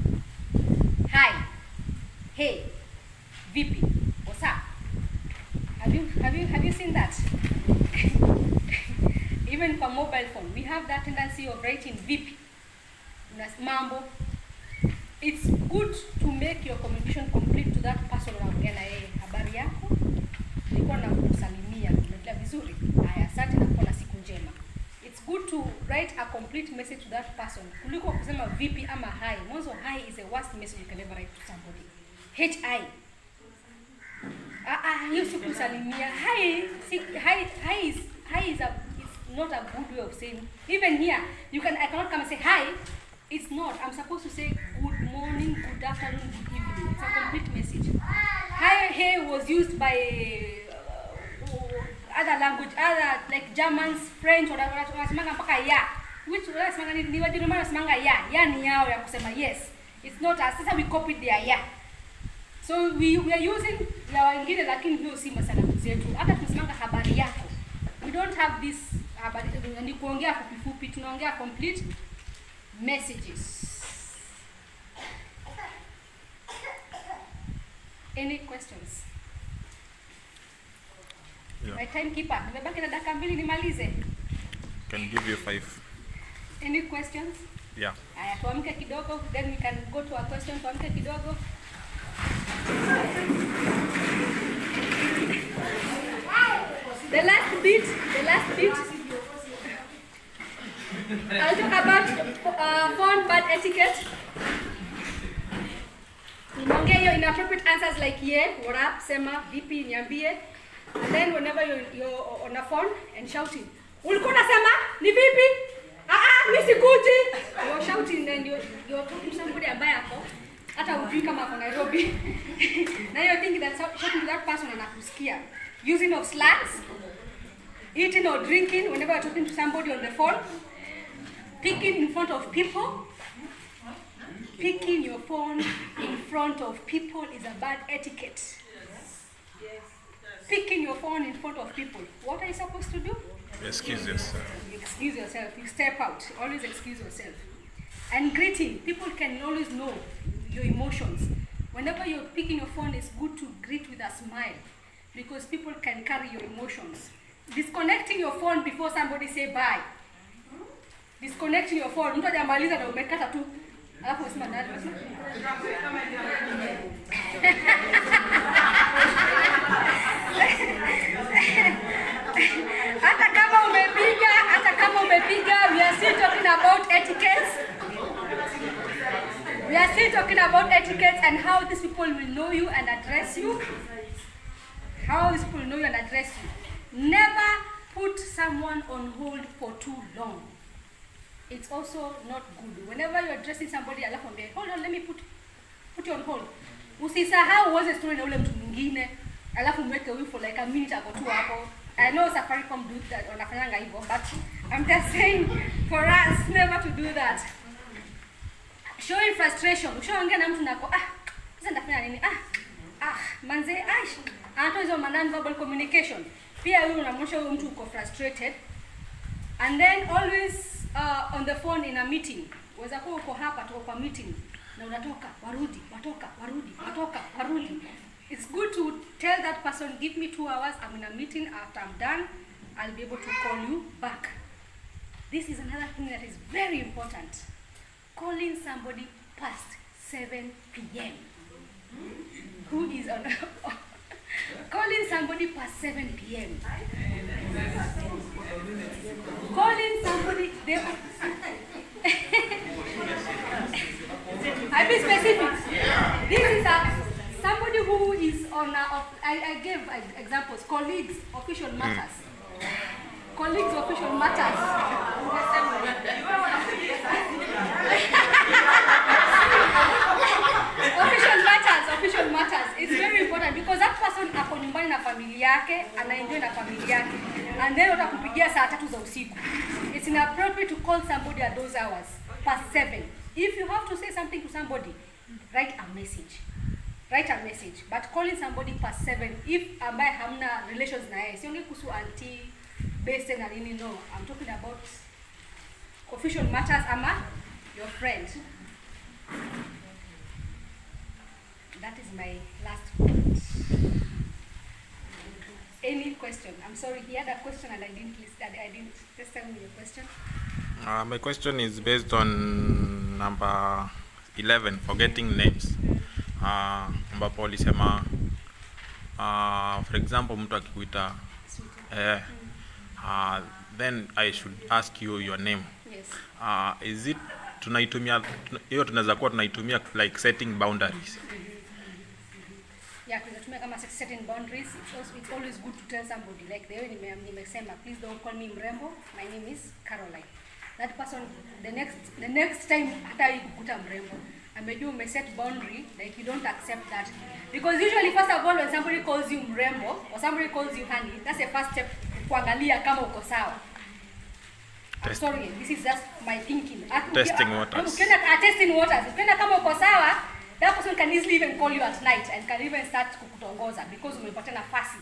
Hi, hey, vipi, what's up? Have you seen that? Even for mobile phone, we have that tendency of writing vipi, mambo. It's good to make your communication complete to that person unaongea na yeye. Habari yako? Nilikuwa nakusalimia, unaendelea vizuri? Haya, asante na kuwa na siku njema. It's good to write a complete message to that person. Kuliko kusema vipi ama hi. Mwanzo hi is the worst message you can ever write to somebody. Hi. You si kusalimia. Hi is not a good way of saying. Even here, I cannot come and say hi. It's not. I'm supposed to say good morning, good afternoon, good evening. It's a complete message. Hi, hey was used by other language, other like Germans, French, or wanasemanga mpaka ya. Which wanasemanga ni Wajerumani wanasemanga ya. Ya ni yao ya kusema yes. It's not us. Sasa we copied their ya. So we are using ya wengine lakini hiyo si masalamu zetu. Hata tunasemanga habari yako. We don't have this habari ni kuongea fupi, tunaongea complete messages. Any questions? Yeah. My timekeeper, nimebaki na dakika 2 nimalize. Can give you 5. Any questions? Yeah. Aya, tuamke kidogo, then we can go to a question. Tuamke kidogo. The last bit. I'll talk about phone bad etiquette. Nimeongea hiyo inappropriate answers like yeah, what up, sema, vipi, niambie. And then whenever you're on a phone and shouting, ulikuwa unasema ni vipi? Mimi sikuji. You're shouting and you're talking to somebody ambaye ako hata hujui kama ako Nairobi. Now you're thinking that shouting to that person anakusikia. Using of slangs, eating or drinking whenever you're talking to somebody on the phone. Picking in front of people. Picking your phone in front of people is a bad etiquette. Yes. Picking your phone in front of people. What are you supposed to do? Excuse yourself. You excuse yourself. You step out. Always excuse yourself. And greeting. People can always know your emotions. Whenever you're picking your phone, it's good to greet with a smile because people can carry your emotions. Disconnecting your phone before somebody say bye. Disconnecting your phone. Mtu hajamaliza na umekata tu. Alafu usema nani? Hata kama umepiga, we are still talking about etiquette. We are still talking about etiquette and how these people will know you and address you. How these people will know you and address you. Never put someone on hold for too long. It's also not good. Whenever you're addressing somebody, alafu ambie, hold on, let me put you on hold. Usisahau uanze story na ule mtu mwingine, alafu mweke huyu for like a minute ago tu hapo. I know Safaricom do that, wanafanyanga hivyo, but I'm just saying for us never to do that. Showing frustration. Ushaongea na mtu nako, sasa nitafanya nini? Manze, anatoa hizo non-verbal communication. Pia wewe unamwonyesha huyo mtu uko frustrated. And then always on the phone in a meeting. Waweza kuwa uko hapa tuko kwa meeting na unatoka, warudi, watoka, warudi, watoka, warudi. It's good to tell that person, give me 2 hours, I'm in a meeting, after I'm done, I'll be able to call you back. This is another thing that is very important. Calling somebody past 7 p.m. Who is on calling somebody past 7 p.m. Calling somebody I'll be specific. This is somebody who is on I gave examples. Colleagues, official matters. Colleagues, official matters. Official matters. It's very important because that person ako nyumbani na familia yake, anaenjoy na familia yake. And then utakupigia saa 3 za usiku. It's inappropriate to call somebody at those hours, past 7. If you have to say something to somebody, write a message. Write a message. But calling somebody past 7, if ambaye hamna relations na yeye, siongei kuhusu auntie, beste na nini, no. I'm talking about official matters ama your friend. That is my last point. Any question? I'm sorry, he had a question and I didn't listen. I didn't. Just tell me your question. My question is based on number 11, forgetting names. Ambapo ulisema for example mtu akikuita then I should ask you your name. Yes. Is it tunaitumia hiyo, tunaweza kuwa tunaitumia like setting boundaries? Yeah, tunatumia kama setting boundaries. It's always good to tell somebody like the way nimesema, please don't call me Mrembo, my name is Caroline. That person the next time hata ikukuta Mrembo, amejua umeset boundary, like you don't accept that. Because usually first of all when somebody calls you Mrembo or somebody calls you honey, that's the first step kuangalia kama uko sawa. I'm sorry, this is just my thinking. Testing waters. Testing waters. Ukienda kama uko sawa, that person can easily even call you at night and can even start kukutongoza because umepata nafasi.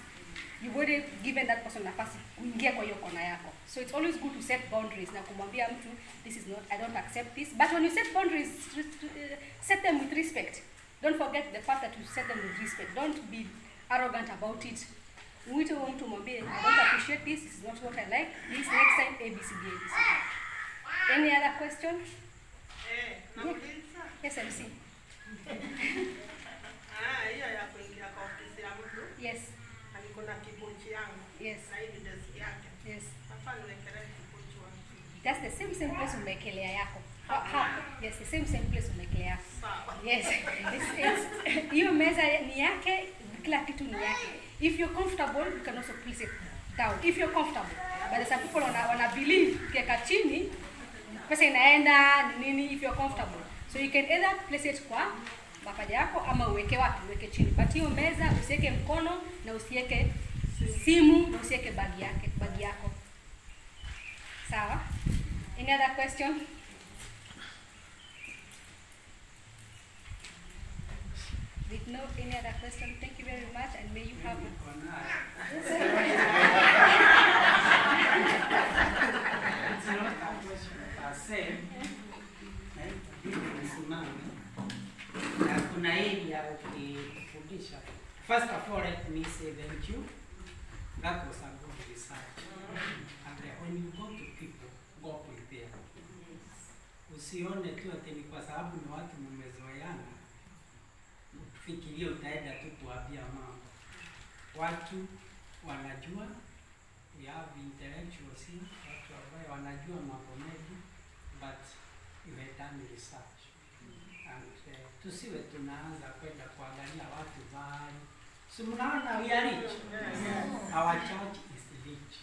You've already given that person nafasi kuingia kwa hiyo kona yako. So it's always good to set boundaries na kumwambia mtu, this is not, I don't accept this. But when you set boundaries, set them with respect. Don't forget the fact that you set them with respect. Don't be arrogant about it. Mwite huyo mtu mwambie, I don't appreciate this, this is not what I like. This next time ABCD. Any other question? Yes, MC. Hiyo ya kuingia kwa ofisi ya mtu. Yes. Niko na kipunchi yangu. Yes. Na hii desk yake. Yes. Hapa niwekelee kipunchi wangu. That's the same place umekelea yako. Yes, the same place umekelea yako. Sawa. Yes. It's hiyo meza ni yake, kila kitu ni yake. If you're comfortable, you can also place it down. If you're comfortable. But some people wana believe kieka chini pesa inaenda nini if you're comfortable. So you can either place it kwa mapaja yako ama uweke wapi, uweke chini. But hiyo meza usiweke mkono na usiweke simu na usiweke bagi yako. Sawa? Any other question? With no any other question, thank you very much and may you have kuna area ukifundisha. First of all, let me say thank you. That was a good research. And when you go to people, go with them. Usione tu ati ni kwa sababu ni watu mmezoeana, fikiria utaenda tu kuambia mambo. Watu wanajua, we have intellectuals here, watu ambao wanajua mambo mengi, but you have done research. And tusiwe tunaanza kwenda kuangalia watu bali. So mnaona we are rich. Our church is rich.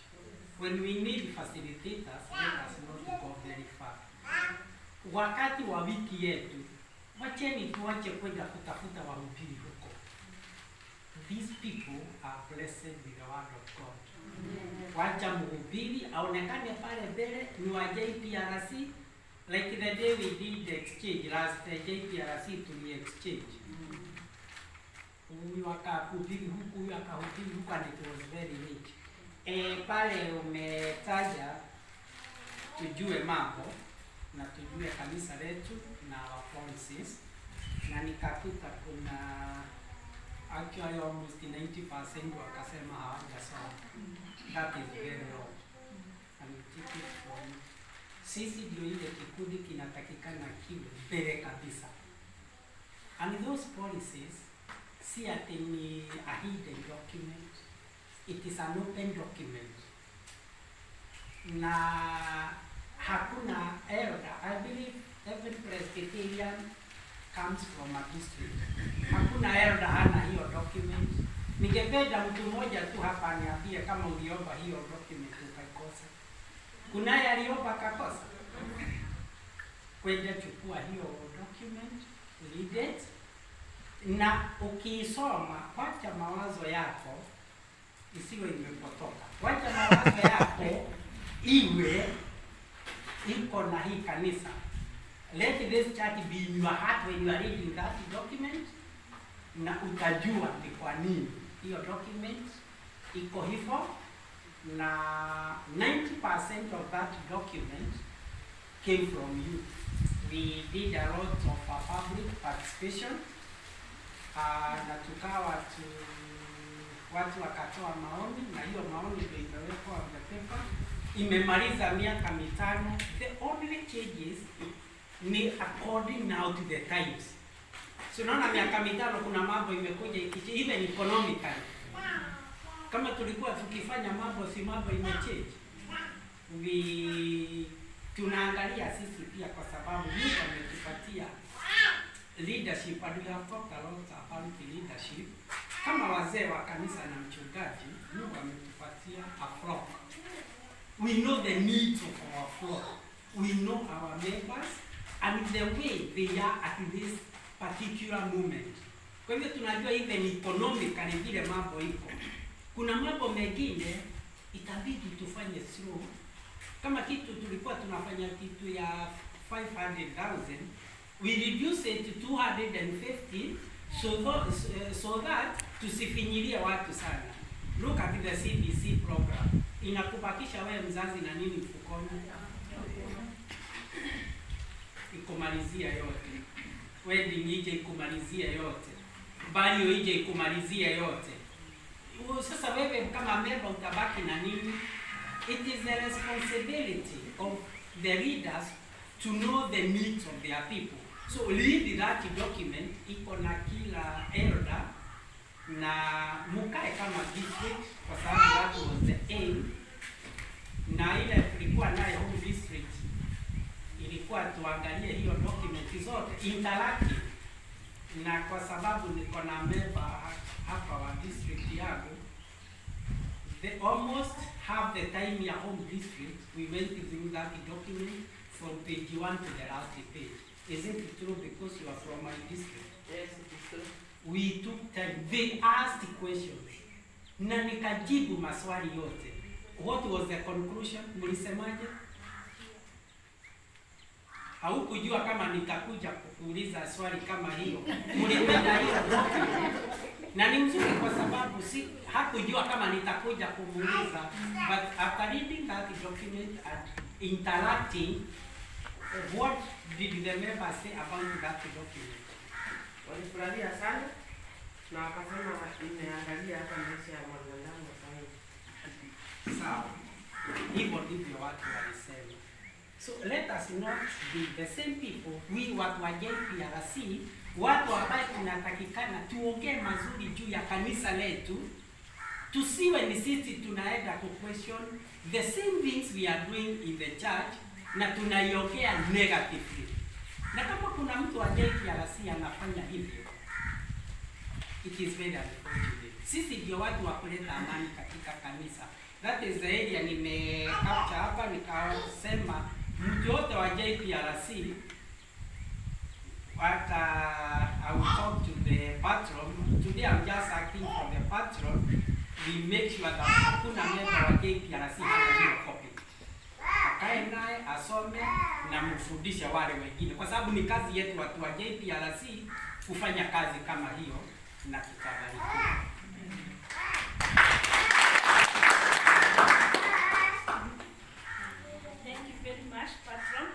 when we need facilitators, let us not go very far. Wakati wa wiki yetu, wacheni tuache kwenda kutafuta wahubiri huko. These people are blessed with the word of God. Wacha mhubiri aonekane pale mbele ni wa JPRC, like the day we did the exchange last JPRC to the exchange. Huyu akahubiri huku, huyu akahubiri huku, and it was very rich. Pale umetaja tujue mambo na tujue kanisa letu na our policies, na nikakuta kuna actually almost 90% wakasema hawajasoma. That is very low. And take it from sisi ndio ile kikundi kinatakikana kiwe mbele kabisa. And those policies si ati ni a hidden document. It is an open document. Na hakuna elder. I believe every Presbyterian comes from a district. Hakuna elder hana hiyo document. Ningependa mtu mmoja tu hapa aniambie kama uliomba hiyo document ukaikosa. Kunaye aliomba akakosa? Kwenda chukua hiyo document, read it, na ukiisoma, wacha mawazo yako isiwe imepotoka. Wacha mawazo yako iwe iko na hii kanisa. Let this church be in your heart when you are reading that document, na utajua ni kwa nini hiyo document iko hivyo. Na 90% of that document came from you. We did a lot of public participation, na tukawa watu wakatoa maoni, na hiyo maoni ndio imewekwa on the paper. Imemaliza miaka 5. The only changes ni according now to the times. So naona miaka 5 kuna mambo imekuja even economically. Kama tulikuwa tukifanya mambo si mambo imechange. Tunaangalia sisi pia kwa sababu Mungu ametupatia leadership, and we have talked a lot about leadership. Kama wazee wa kanisa na mchungaji, Mungu ametupatia a flock. We know the needs of our flock. We know our members and the way they are at this particular moment. Kwa hivyo tunajua even economically vile mambo iko. Kuna mambo mengine itabidi tufanye slow. Kama kitu tulikuwa tunafanya kitu ya 500,000, we reduce it to 250 so that tusifinyilie watu sana. Look at the CBC program. Inakubakisha wewe mzazi na nini mfukoni? Ikumalizia yote. Wedding ije ikumalizia yote. Bali ije ikumalizia yote. Sasa wewe kama member utabaki na nini? It is the responsibility of the leaders to know the needs of their people. So read that document, iko na kila elder, na mukae kama district kwa sababu that was the aim. Na ile tulikuwa nayo home district ilikuwa tuangalie hiyo document zote interactive, na kwa sababu niko na member hapa wa district yangu, they almost have the time ya home district. We went through that document from page 1 to the last page. Isn't it true because you are from my district? Yes, it is true. We took time. They asked questions. Na nikajibu maswali yote. What was the conclusion? Mlisemaje? Haukujua kama nitakuja kukuuliza swali kama hiyo. Mlipenda hiyo document. Na ni mzuri kwa sababu hakujua kama nitakuja kumuuliza, but after reading that document and interacting, what did the members say about that document? Walifurahia sana na wakasema imeangalia hata maisha ya mwanadamu sasa. Sawa. Hivyo ndivyo watu walisema. So let us not be the same people. We watu wa JPRC, watu ambao tunatakikana tuongee mazuri juu ya kanisa letu. Tusiwe ni sisi tunaenda ku question the same things we are doing in the church na tunaiongea negatively. Na kama kuna mtu wa JPRC anafanya hivyo, it is very unfortunate. Sisi ndio watu wa kuleta amani katika kanisa. That is the area nimecapture hapa, nikasema mtu wote wa JPRC I will talk to the patron. Today I'm just acting for the patron. We make sure that hakuna member wa JPRC hana hiyo copy. Akae naye asome na mfundishe wale wengine, kwa sababu ni kazi yetu watu wa JPRC kufanya kazi kama hiyo na tutabarikiwa. Thank you very much, Patron.